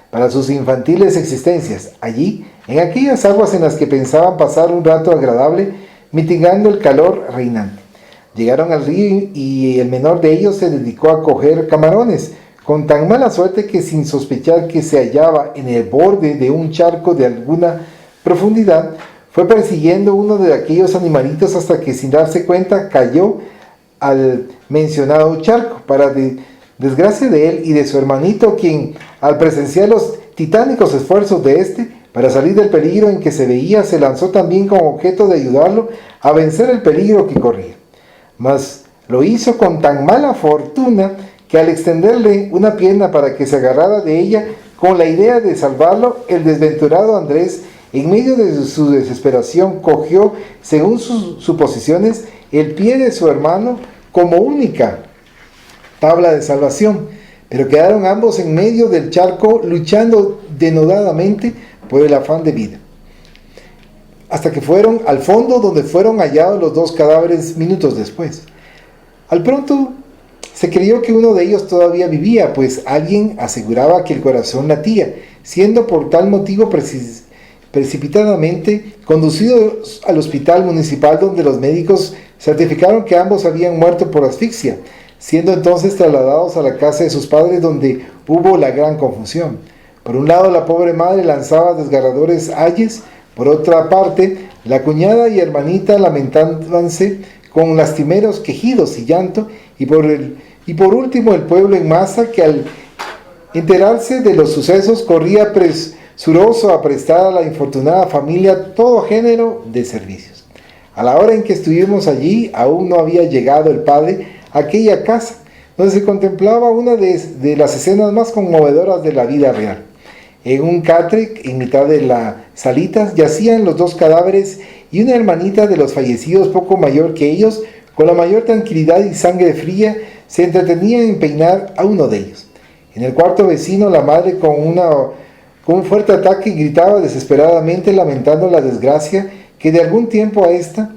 para sus infantiles existencias. Allí, en aquellas aguas en las que pensaban pasar un rato agradable, mitigando el calor reinante. Llegaron al río y el menor de ellos se dedicó a coger camarones, con tan mala suerte que, sin sospechar que se hallaba en el borde de un charco de alguna profundidad, fue persiguiendo uno de aquellos animalitos hasta que, sin darse cuenta, cayó al mencionado charco, para desgracia de él y de su hermanito, quien, al presenciar los titánicos esfuerzos de este para salir del peligro en que se veía, se lanzó también con objeto de ayudarlo a vencer el peligro que corría. Mas lo hizo con tan mala fortuna que, al extenderle una pierna para que se agarrara de ella con la idea de salvarlo, el desventurado Andrés, en medio de su desesperación, cogió, según sus suposiciones, el pie de su hermano como única tabla de salvación, pero quedaron ambos en medio del charco luchando denodadamente por el afán de vida, hasta que fueron al fondo, donde fueron hallados los 2 cadáveres minutos después. Al pronto Se creyó que uno de ellos todavía vivía, pues alguien aseguraba que el corazón latía, siendo por tal motivo precipitadamente conducidos al hospital municipal, donde los médicos certificaron que ambos habían muerto por asfixia, siendo entonces trasladados a la casa de sus padres, donde hubo la gran confusión. Por un lado, la pobre madre lanzaba desgarradores ayes, por otra parte, la cuñada y hermanita lamentábanse con lastimeros quejidos y llanto, y por último el pueblo en masa, que al enterarse de los sucesos corría presuroso a prestar a la infortunada familia todo género de servicios. A la hora en que estuvimos allí, aún no había llegado el padre a aquella casa, donde se contemplaba una de las escenas más conmovedoras de la vida real. En un catre, en mitad de la salita, yacían los dos cadáveres, y una hermanita de los fallecidos, poco mayor que ellos, con la mayor tranquilidad y sangre fría, se entretenía en peinar a uno de ellos. En el cuarto vecino, la madre con un fuerte ataque gritaba desesperadamente, lamentando la desgracia que de algún tiempo a esta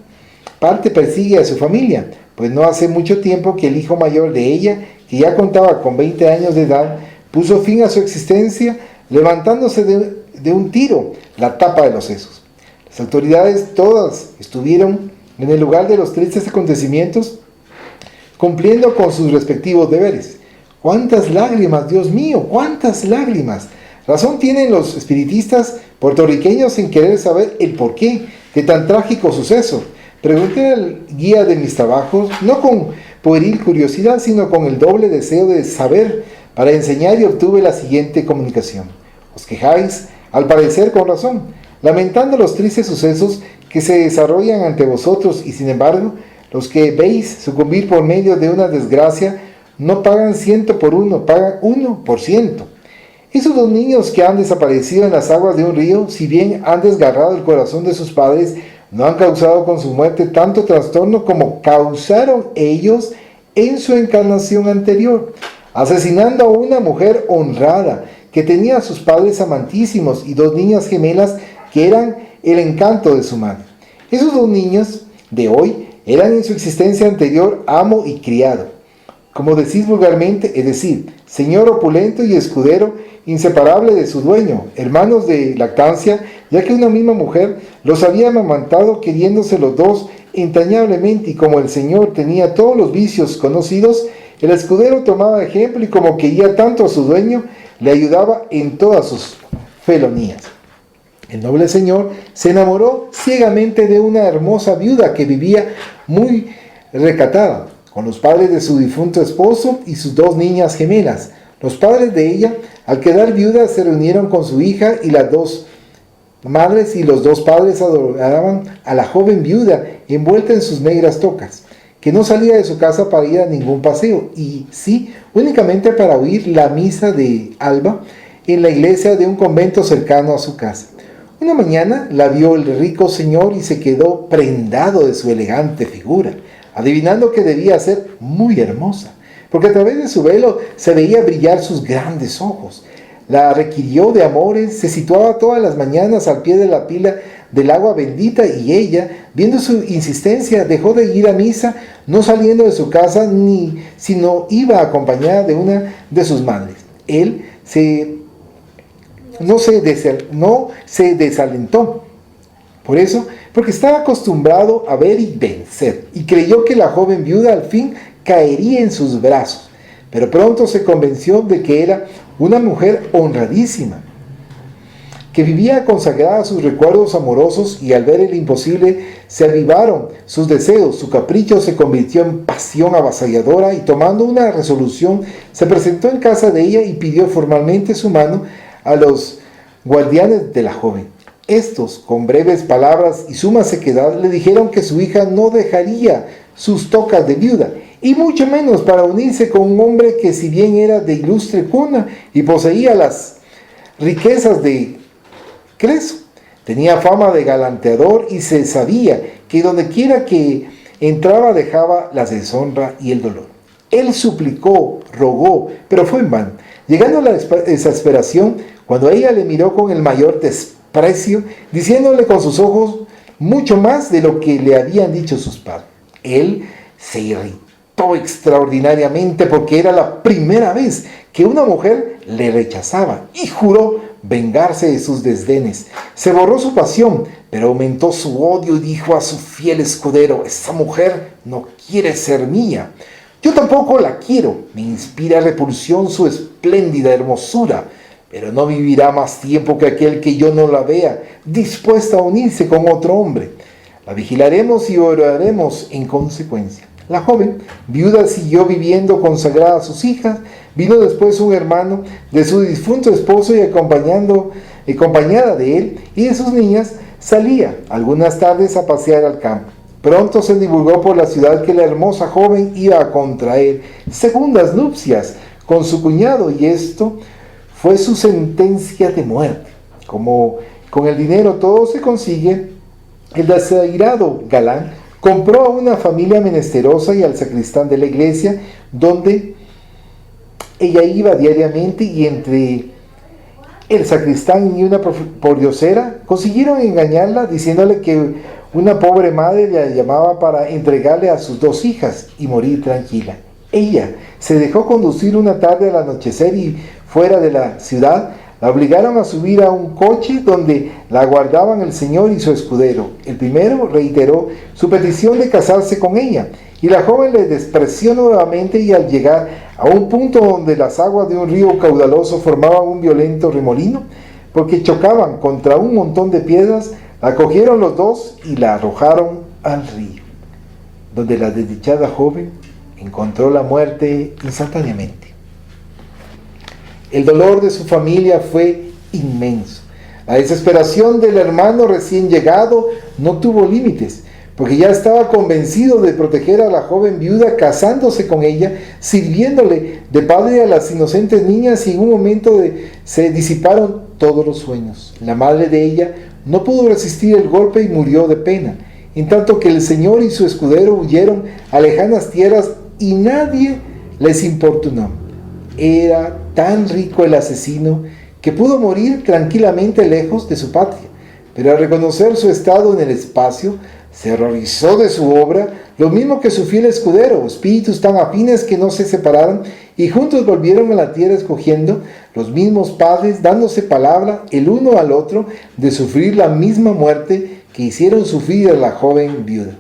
parte persigue a su familia, pues no hace mucho tiempo que el hijo mayor de ella, que ya contaba con 20 años de edad, puso fin a su existencia, levantándose de un tiro la tapa de los sesos. Las autoridades todas estuvieron en el lugar de los tristes acontecimientos, cumpliendo con sus respectivos deberes. ¡Cuántas lágrimas, Dios mío! ¡Cuántas lágrimas! Razón tienen los espiritistas puertorriqueños en querer saber el porqué de tan trágico suceso. Pregunté al guía de mis trabajos, no con pueril curiosidad, sino con el doble deseo de saber para enseñar, y obtuve la siguiente comunicación. Os quejáis, al parecer con razón, lamentando los tristes sucesos que se desarrollan ante vosotros, y sin embargo, los que veis sucumbir por medio de una desgracia no pagan 100 por 1, pagan 1%. Esos dos niños que han desaparecido en las aguas de un río, si bien han desgarrado el corazón de sus padres, no han causado con su muerte tanto trastorno como causaron ellos en su encarnación anterior, asesinando a una mujer honrada que tenía a sus padres amantísimos y dos niñas gemelas que eran el encanto de su madre. Esos dos niños de hoy eran en su existencia anterior amo y criado, como decís vulgarmente, es decir, señor opulento y escudero inseparable de su dueño, hermanos de lactancia, ya que una misma mujer los había amamantado, queriéndose los dos entrañablemente, y como el señor tenía todos los vicios conocidos, el escudero tomaba ejemplo, y como quería tanto a su dueño, le ayudaba en todas sus felonías. El noble señor se enamoró ciegamente de una hermosa viuda que vivía muy recatada, con los padres de su difunto esposo y sus dos niñas gemelas. Los padres de ella, al quedar viuda, se reunieron con su hija, y las dos madres y los dos padres adoraban a la joven viuda envuelta en sus negras tocas, que no salía de su casa para ir a ningún paseo, y sí, únicamente para oír la misa de alba en la iglesia de un convento cercano a su casa. Una mañana la vio el rico señor y se quedó prendado de su elegante figura, adivinando que debía ser muy hermosa, porque a través de su velo se veía brillar sus grandes ojos. La requirió de amores, se situaba todas las mañanas al pie de la pila del agua bendita, y ella, viendo su insistencia, dejó de ir a misa, no saliendo de su casa, sino iba acompañada de una de sus madres. Él no se desalentó. Por eso, porque estaba acostumbrado a ver y vencer, y creyó que la joven viuda al fin caería en sus brazos, pero pronto se convenció de que era una mujer honradísima, que vivía consagrada a sus recuerdos amorosos, y al ver el imposible se avivaron sus deseos, su capricho se convirtió en pasión avasalladora, y tomando una resolución se presentó en casa de ella y pidió formalmente su mano a los guardianes de la joven. Estos, con breves palabras y suma sequedad, le dijeron que su hija no dejaría sus tocas de viuda, y mucho menos para unirse con un hombre que, si bien era de ilustre cuna y poseía las riquezas de Creso, tenía fama de galanteador, y se sabía que donde quiera que entraba dejaba la deshonra y el dolor. Él suplicó, rogó, pero fue en vano, llegando a la exasperación cuando ella le miró con el mayor desprecio, diciéndole con sus ojos mucho más de lo que le habían dicho sus padres. Él se impactó extraordinariamente porque era la primera vez que una mujer le rechazaba y juró vengarse de sus desdenes. Se borró su pasión, pero aumentó su odio y dijo a su fiel escudero: esa mujer no quiere ser mía. Yo tampoco la quiero. Me inspira repulsión su espléndida hermosura, pero no vivirá más tiempo que aquel que yo no la vea dispuesta a unirse con otro hombre. La vigilaremos y oraremos en consecuencia. La joven viuda siguió viviendo consagrada a sus hijas. Vino después un hermano de su difunto esposo y acompañada de él y de sus niñas, salía algunas tardes a pasear al campo. Pronto se divulgó por la ciudad que la hermosa joven iba a contraer segundas nupcias con su cuñado, y esto fue su sentencia de muerte. Como con el dinero todo se consigue, el desairado galán compró a una familia menesterosa y al sacristán de la iglesia, donde ella iba diariamente, y entre el sacristán y una pordiosera consiguieron engañarla diciéndole que una pobre madre la llamaba para entregarle a sus 2 hijas y morir tranquila. Ella se dejó conducir una tarde al anochecer y fuera de la ciudad la obligaron a subir a un coche donde la aguardaban el señor y su escudero. El primero reiteró su petición de casarse con ella y la joven le despreció nuevamente, y al llegar a un punto donde las aguas de un río caudaloso formaban un violento remolino porque chocaban contra un montón de piedras, la cogieron los 2 y la arrojaron al río, donde la desdichada joven encontró la muerte instantáneamente. El dolor de su familia fue inmenso. La desesperación del hermano recién llegado no tuvo límites, porque ya estaba convencido de proteger a la joven viuda, casándose con ella, sirviéndole de padre a las inocentes niñas, y en un momento se disiparon todos los sueños. La madre de ella no pudo resistir el golpe y murió de pena, en tanto que el señor y su escudero huyeron a lejanas tierras y nadie les importunó. Era tan rico el asesino que pudo morir tranquilamente lejos de su patria, pero al reconocer su estado en el espacio, se horrorizó de su obra, lo mismo que su fiel escudero, espíritus tan afines que no se separaron, y juntos volvieron a la tierra escogiendo los mismos padres, dándose palabra el uno al otro de sufrir la misma muerte que hicieron sufrir a la joven viuda.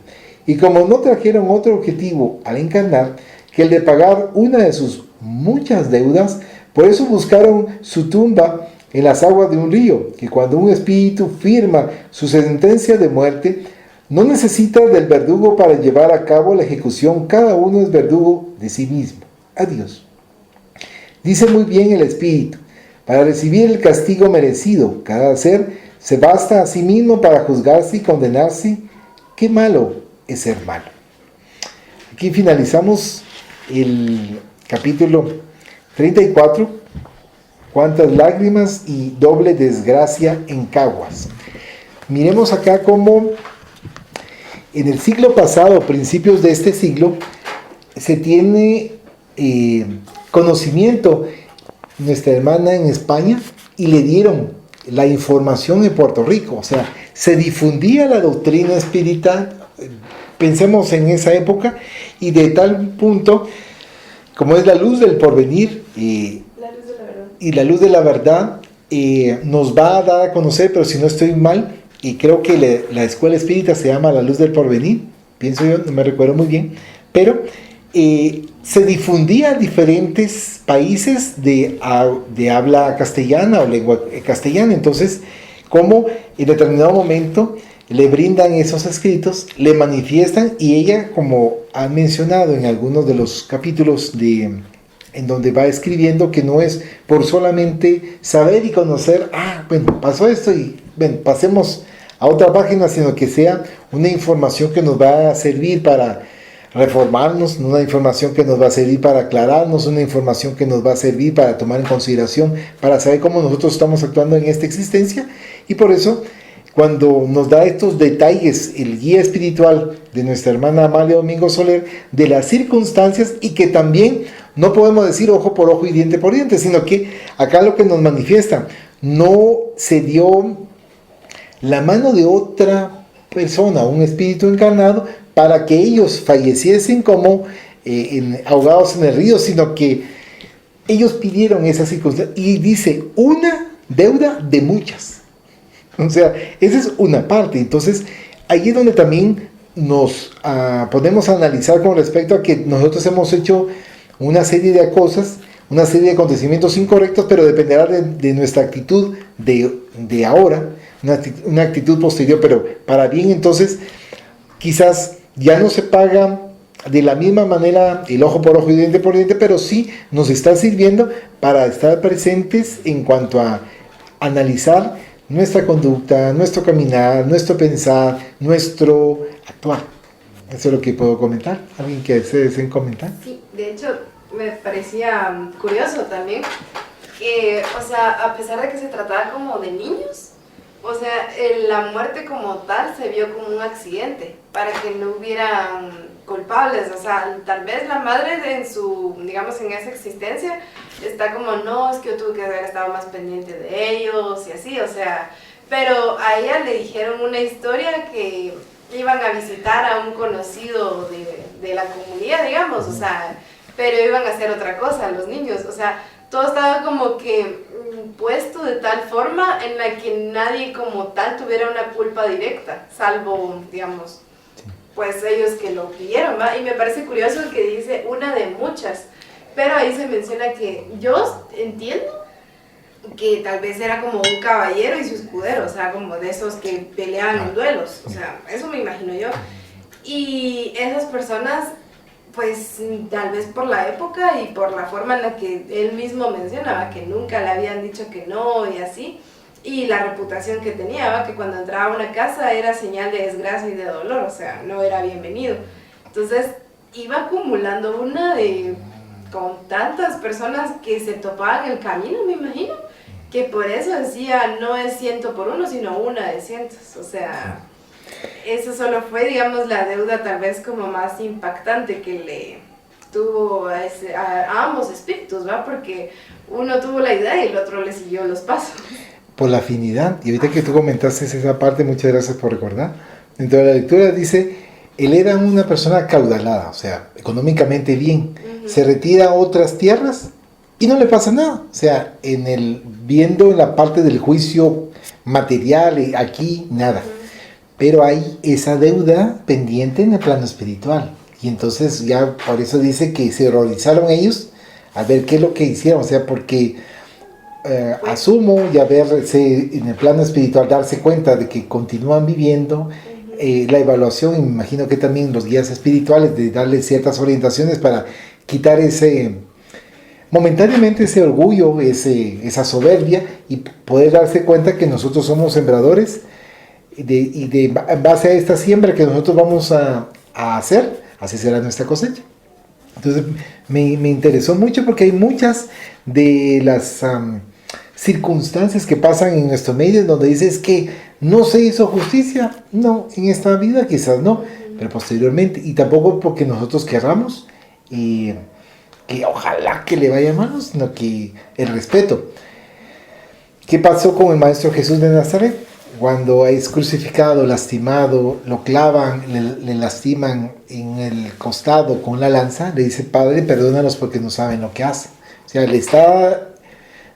Y como no trajeron otro objetivo al encarnar que el de pagar una de sus muchas deudas, por eso buscaron su tumba en las aguas de un río, que cuando un espíritu firma su sentencia de muerte, no necesita del verdugo para llevar a cabo la ejecución. Cada uno es verdugo de sí mismo. Adiós. Dice muy bien el espíritu: para recibir el castigo merecido, cada ser se basta a sí mismo para juzgarse y condenarse. Qué malo es ser malo. Aquí finalizamos el capítulo 34. Cuántas lágrimas y doble desgracia en Caguas. Miremos acá cómo en el siglo pasado, principios de este siglo, se tiene conocimiento nuestra hermana en España, y le dieron la información en Puerto Rico. O sea, se difundía la doctrina espírita, pensemos en esa época, y de tal punto, como es la luz del porvenir, y la luz de la verdad, nos va a dar a conocer, pero si no estoy mal, y creo que la escuela espírita se llama La Luz del Porvenir, pienso yo, no me recuerdo muy bien, pero se difundía en diferentes países de habla castellana o lengua castellana. Entonces, como en determinado momento le brindan esos escritos, le manifiestan, y ella, como ha mencionado en algunos de los capítulos en donde va escribiendo, que no es por solamente saber y conocer, bueno, pasó esto y bueno, pasemos a otra página, sino que sea una información que nos va a servir para reformarnos, una información que nos va a servir para aclararnos, una información que nos va a servir para tomar en consideración, para saber cómo nosotros estamos actuando en esta existencia. Y por eso, cuando nos da estos detalles el guía espiritual de nuestra hermana Amalia Domingo Soler, de las circunstancias, y que también no podemos decir ojo por ojo y diente por diente, sino que acá lo que nos manifiesta, no se dio la mano de otra persona, un espíritu encarnado, para que ellos falleciesen como ahogados en el río, sino que ellos pidieron esa circunstancia. Y dice, una deuda de muchas. O sea, esa es una parte. Entonces, ahí es donde también nos podemos analizar con respecto a que nosotros hemos hecho una serie de cosas, una serie de acontecimientos incorrectos, pero dependerá de nuestra actitud de ahora, una actitud posterior, pero para bien. Entonces quizás ya no se paga de la misma manera el ojo por ojo y diente por diente, pero sí nos está sirviendo para estar presentes en cuanto a analizar nuestra conducta, nuestro caminar, nuestro pensar, nuestro actuar. Eso es lo que puedo comentar. ¿Alguien que se desee comentar? Sí, de hecho me parecía curioso también que, o sea, a pesar de que se trataba como de niños, o sea, la muerte como tal se vio como un accidente para que no hubieran culpables. O sea, tal vez la madre en su, digamos, en esa existencia está como, no, es que yo tuve que haber estado más pendiente de ellos y así, o sea, pero a ella le dijeron una historia que iban a visitar a un conocido de la comunidad, digamos, o sea, pero iban a hacer otra cosa los niños, o sea, todo estaba como que puesto de tal forma en la que nadie como tal tuviera una culpa directa, salvo, digamos, pues ellos que lo pidieron, ¿va? Y me parece curioso que dice una de muchas, pero ahí se menciona que yo entiendo que tal vez era como un caballero y su escudero, o sea, como de esos que peleaban en duelos, o sea, eso me imagino yo. Y esas personas, pues tal vez por la época y por la forma en la que él mismo mencionaba, que nunca le habían dicho que no y así, y la reputación que tenía, ¿va? Que cuando entraba a una casa era señal de desgracia y de dolor, o sea, no era bienvenido. Entonces iba acumulando una de con tantas personas que se topaban en el camino, me imagino, que por eso decía, no es 100 por 1, sino una de cientos, o sea, eso solo fue, digamos, la deuda tal vez como más impactante que le tuvo a ambos espíritus, ¿va? Porque uno tuvo la idea y el otro le siguió los pasos. Por la afinidad, y ahorita que tú comentaste esa parte, muchas gracias por recordar. Dentro de la lectura dice, él era una persona acaudalada, o sea, económicamente bien, se retira a otras tierras y no le pasa nada, o sea, viendo en la parte del juicio material, aquí nada, pero hay esa deuda pendiente en el plano espiritual, y entonces ya por eso dice que se horrorizaron ellos al ver qué es lo que hicieron, o sea, porque asumo ya verse en el plano espiritual, darse cuenta de que continúan viviendo, la evaluación, y me imagino que también los guías espirituales de darle ciertas orientaciones para quitar momentáneamente ese orgullo, esa soberbia, y poder darse cuenta que nosotros somos sembradores en base a esta siembra que nosotros vamos a hacer, así será nuestra cosecha. Entonces me interesó mucho porque hay muchas de las circunstancias que pasan en nuestro medio donde dices que no se hizo justicia, no, en esta vida quizás no, pero posteriormente, y tampoco porque nosotros querramos que ojalá que le vaya mal, sino que el respeto. ¿Qué pasó con el Maestro Jesús de Nazaret? Cuando es crucificado, lastimado, lo clavan, le lastiman en el costado con la lanza, le dice, Padre, perdónalos porque no saben lo que hacen. O sea, le está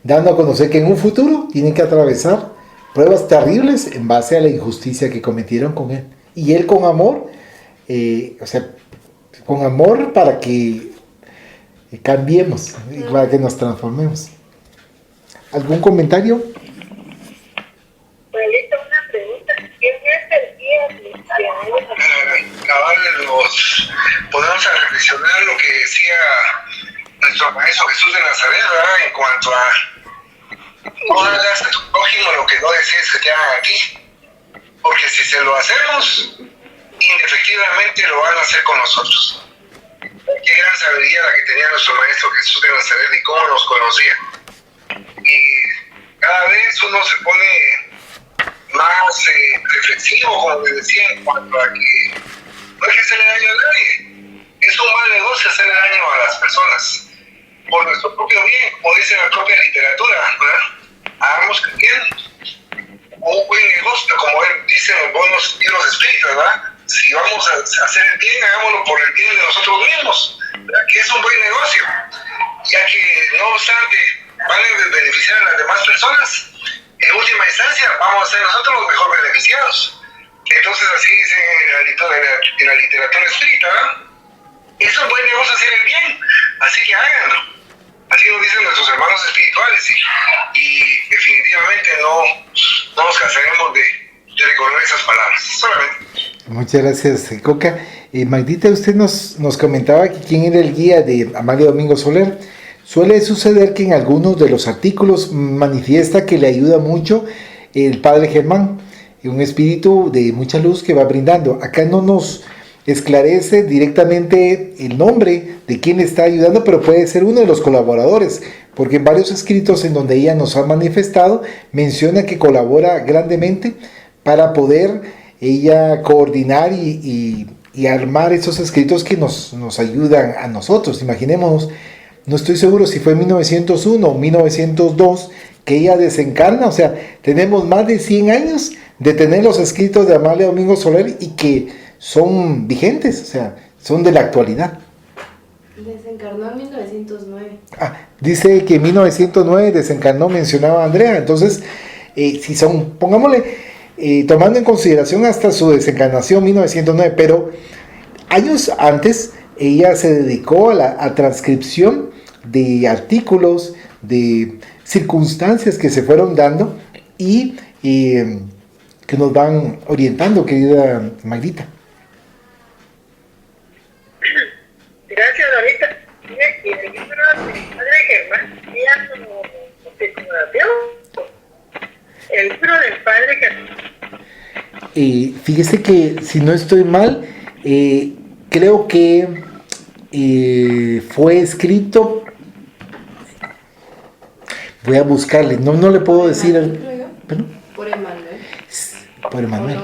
dando a conocer que en un futuro tienen que atravesar pruebas terribles en base a la injusticia que cometieron con él. Y él con amor, o sea, con amor para que cambiemos, para que nos transformemos. ¿Algún comentario? Una pregunta. ¿Quién es el guía podemos reflexionar lo que decía nuestro Maestro Jesús de Nazaret, ¿verdad? En cuanto a no hagas a tu prójimo lo que no desees que te hagan a ti, porque si se lo hacemos, indefectivamente lo van a hacer con nosotros. Qué gran sabiduría la que tenía nuestro Maestro Jesús de Nazaret y cómo nos conocía. Y cada vez uno se pone más reflexivo, como les decía, en cuanto a que no hay que hacerle daño a nadie. Es un mal negocio hacerle daño a las personas por nuestro propio bien, como dice la propia literatura, ¿verdad? Hagamos que bien un buen negocio, como él dice en los buenos libros escritos, ¿verdad? si vamos a hacer el bien, hagámoslo por el bien de nosotros mismos, ¿verdad? Que es un buen negocio, ya que no obstante van a beneficiar a las demás personas, en última instancia vamos a ser nosotros los mejor beneficiados. Entonces así dice en la literatura espírita, ¿verdad? Es un buen negocio hacer el bien, así que háganlo. Así nos dicen nuestros hermanos espirituales y definitivamente no nos cansaremos de recordar esas palabras, solamente. Muchas gracias, Coca. Magdita, usted nos comentaba que quién era el guía de Amalia Domingo Soler. Suele suceder que en algunos de los artículos manifiesta que le ayuda mucho el Padre Germán, un espíritu de mucha luz que va brindando. Acá no nos esclarece directamente el nombre de quién está ayudando, pero puede ser uno de los colaboradores, porque en varios escritos en donde ella nos ha manifestado, menciona que colabora grandemente para poder ella coordinar y armar esos escritos que nos ayudan a nosotros. Imaginémonos, no estoy seguro si fue en 1901 o 1902 que ella desencarna, o sea, tenemos más de 100 años de tener los escritos de Amalia Domingo Soler y que son vigentes, o sea, son de la actualidad. Desencarnó en 1909. Dice que en 1909 desencarnó, mencionaba Andrea. Entonces, si son, pongámosle, tomando en consideración hasta su desencarnación 1909, pero años antes ella se dedicó a la transcripción de artículos, de circunstancias que se fueron dando y que nos van orientando, querida Magdita. Gracias, Dorita. Y el libro del Padre Germán, ya como el libro del Padre Germán. Fíjese que, si no estoy mal, creo que fue escrito, voy a buscarle, no le puedo decir Por Emmanuel. Por Emmanuel.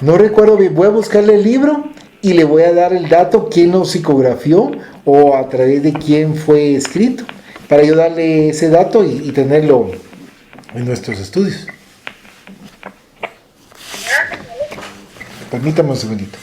No recuerdo bien, voy a buscarle el libro y le voy a dar el dato, quién lo psicografió o a través de quién fue escrito, para yo darle ese dato y tenerlo en nuestros estudios. Permítame un segundito.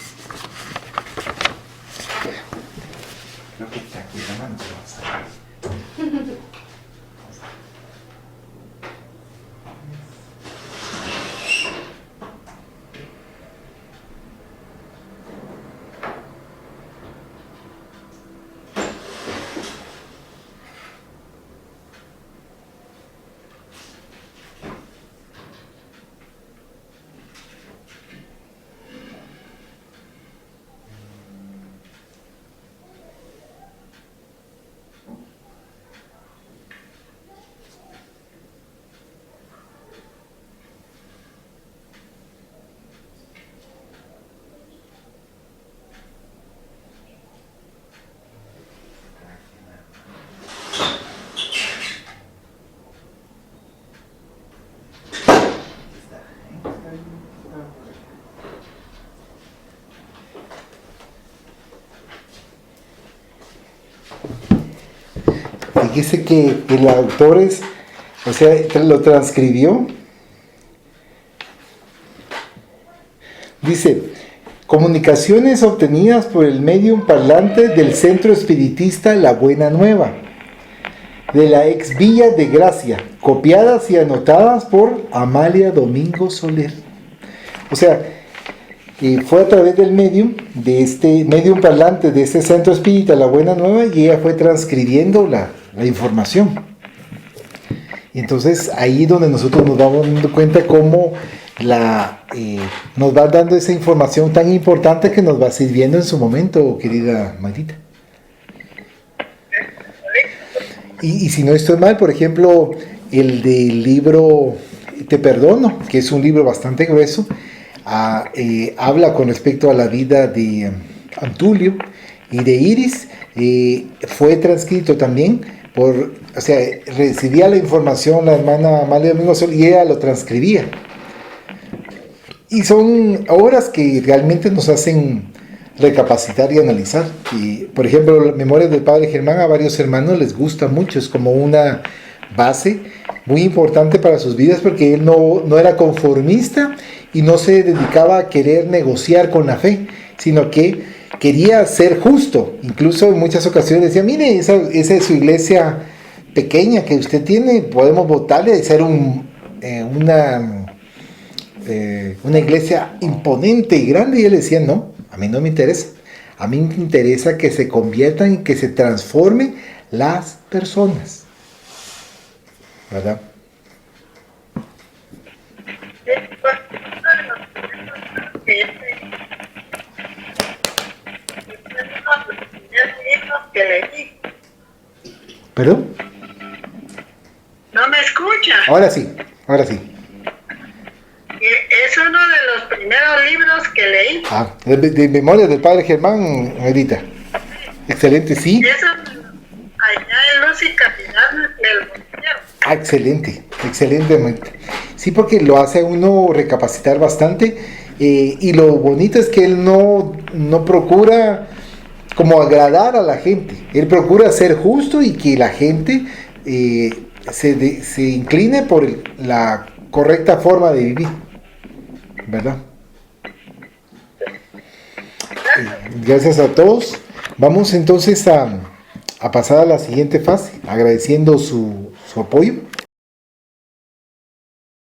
Fíjese que el autor lo transcribió. Dice: comunicaciones obtenidas por el medium parlante del Centro Espiritista La Buena Nueva, de la ex Villa de Gracia, copiadas y anotadas por Amalia Domingo Soler. O sea, fue a través del medium, de este medium parlante de este Centro Espírita La Buena Nueva, y ella fue transcribiendo la información. Y entonces ahí donde nosotros nos vamos dando cuenta cómo nos va dando esa información tan importante que nos va sirviendo en su momento, querida Magdita. Y si no estoy mal, por ejemplo, el del libro Te Perdono, que es un libro bastante grueso, habla con respecto a la vida de Antulio y de Iris. Fue transcrito también recibía la información la hermana Amalia Domingo Soler y ella lo transcribía. Y son obras que realmente nos hacen recapacitar y analizar. Y, por ejemplo, las Memorias del Padre Germán a varios hermanos les gusta mucho, es como una base muy importante para sus vidas, porque él no era conformista y no se dedicaba a querer negociar con la fe, sino que quería ser justo. Incluso en muchas ocasiones decía, mire, esa es su iglesia pequeña que usted tiene, podemos votarle y ser una iglesia imponente y grande. Y él decía, no, a mí no me interesa. A mí me interesa que se conviertan y que se transformen las personas. ¿Verdad? ¿Perdón? ¿No me escucha? Ahora sí, ahora sí. Es uno de los primeros libros que leí. De memoria del padre Germán, Edita. Excelente, sí. Eso, allá en Luz y Capital del Montevideo. Excelente, excelentemente. Sí, porque lo hace a uno recapacitar bastante. Y lo bonito es que él no procura como agradar a la gente. Él procura ser justo y que la gente se incline por la correcta forma de vivir. ¿Verdad? Gracias a todos. Vamos entonces a pasar a la siguiente fase, agradeciendo su apoyo.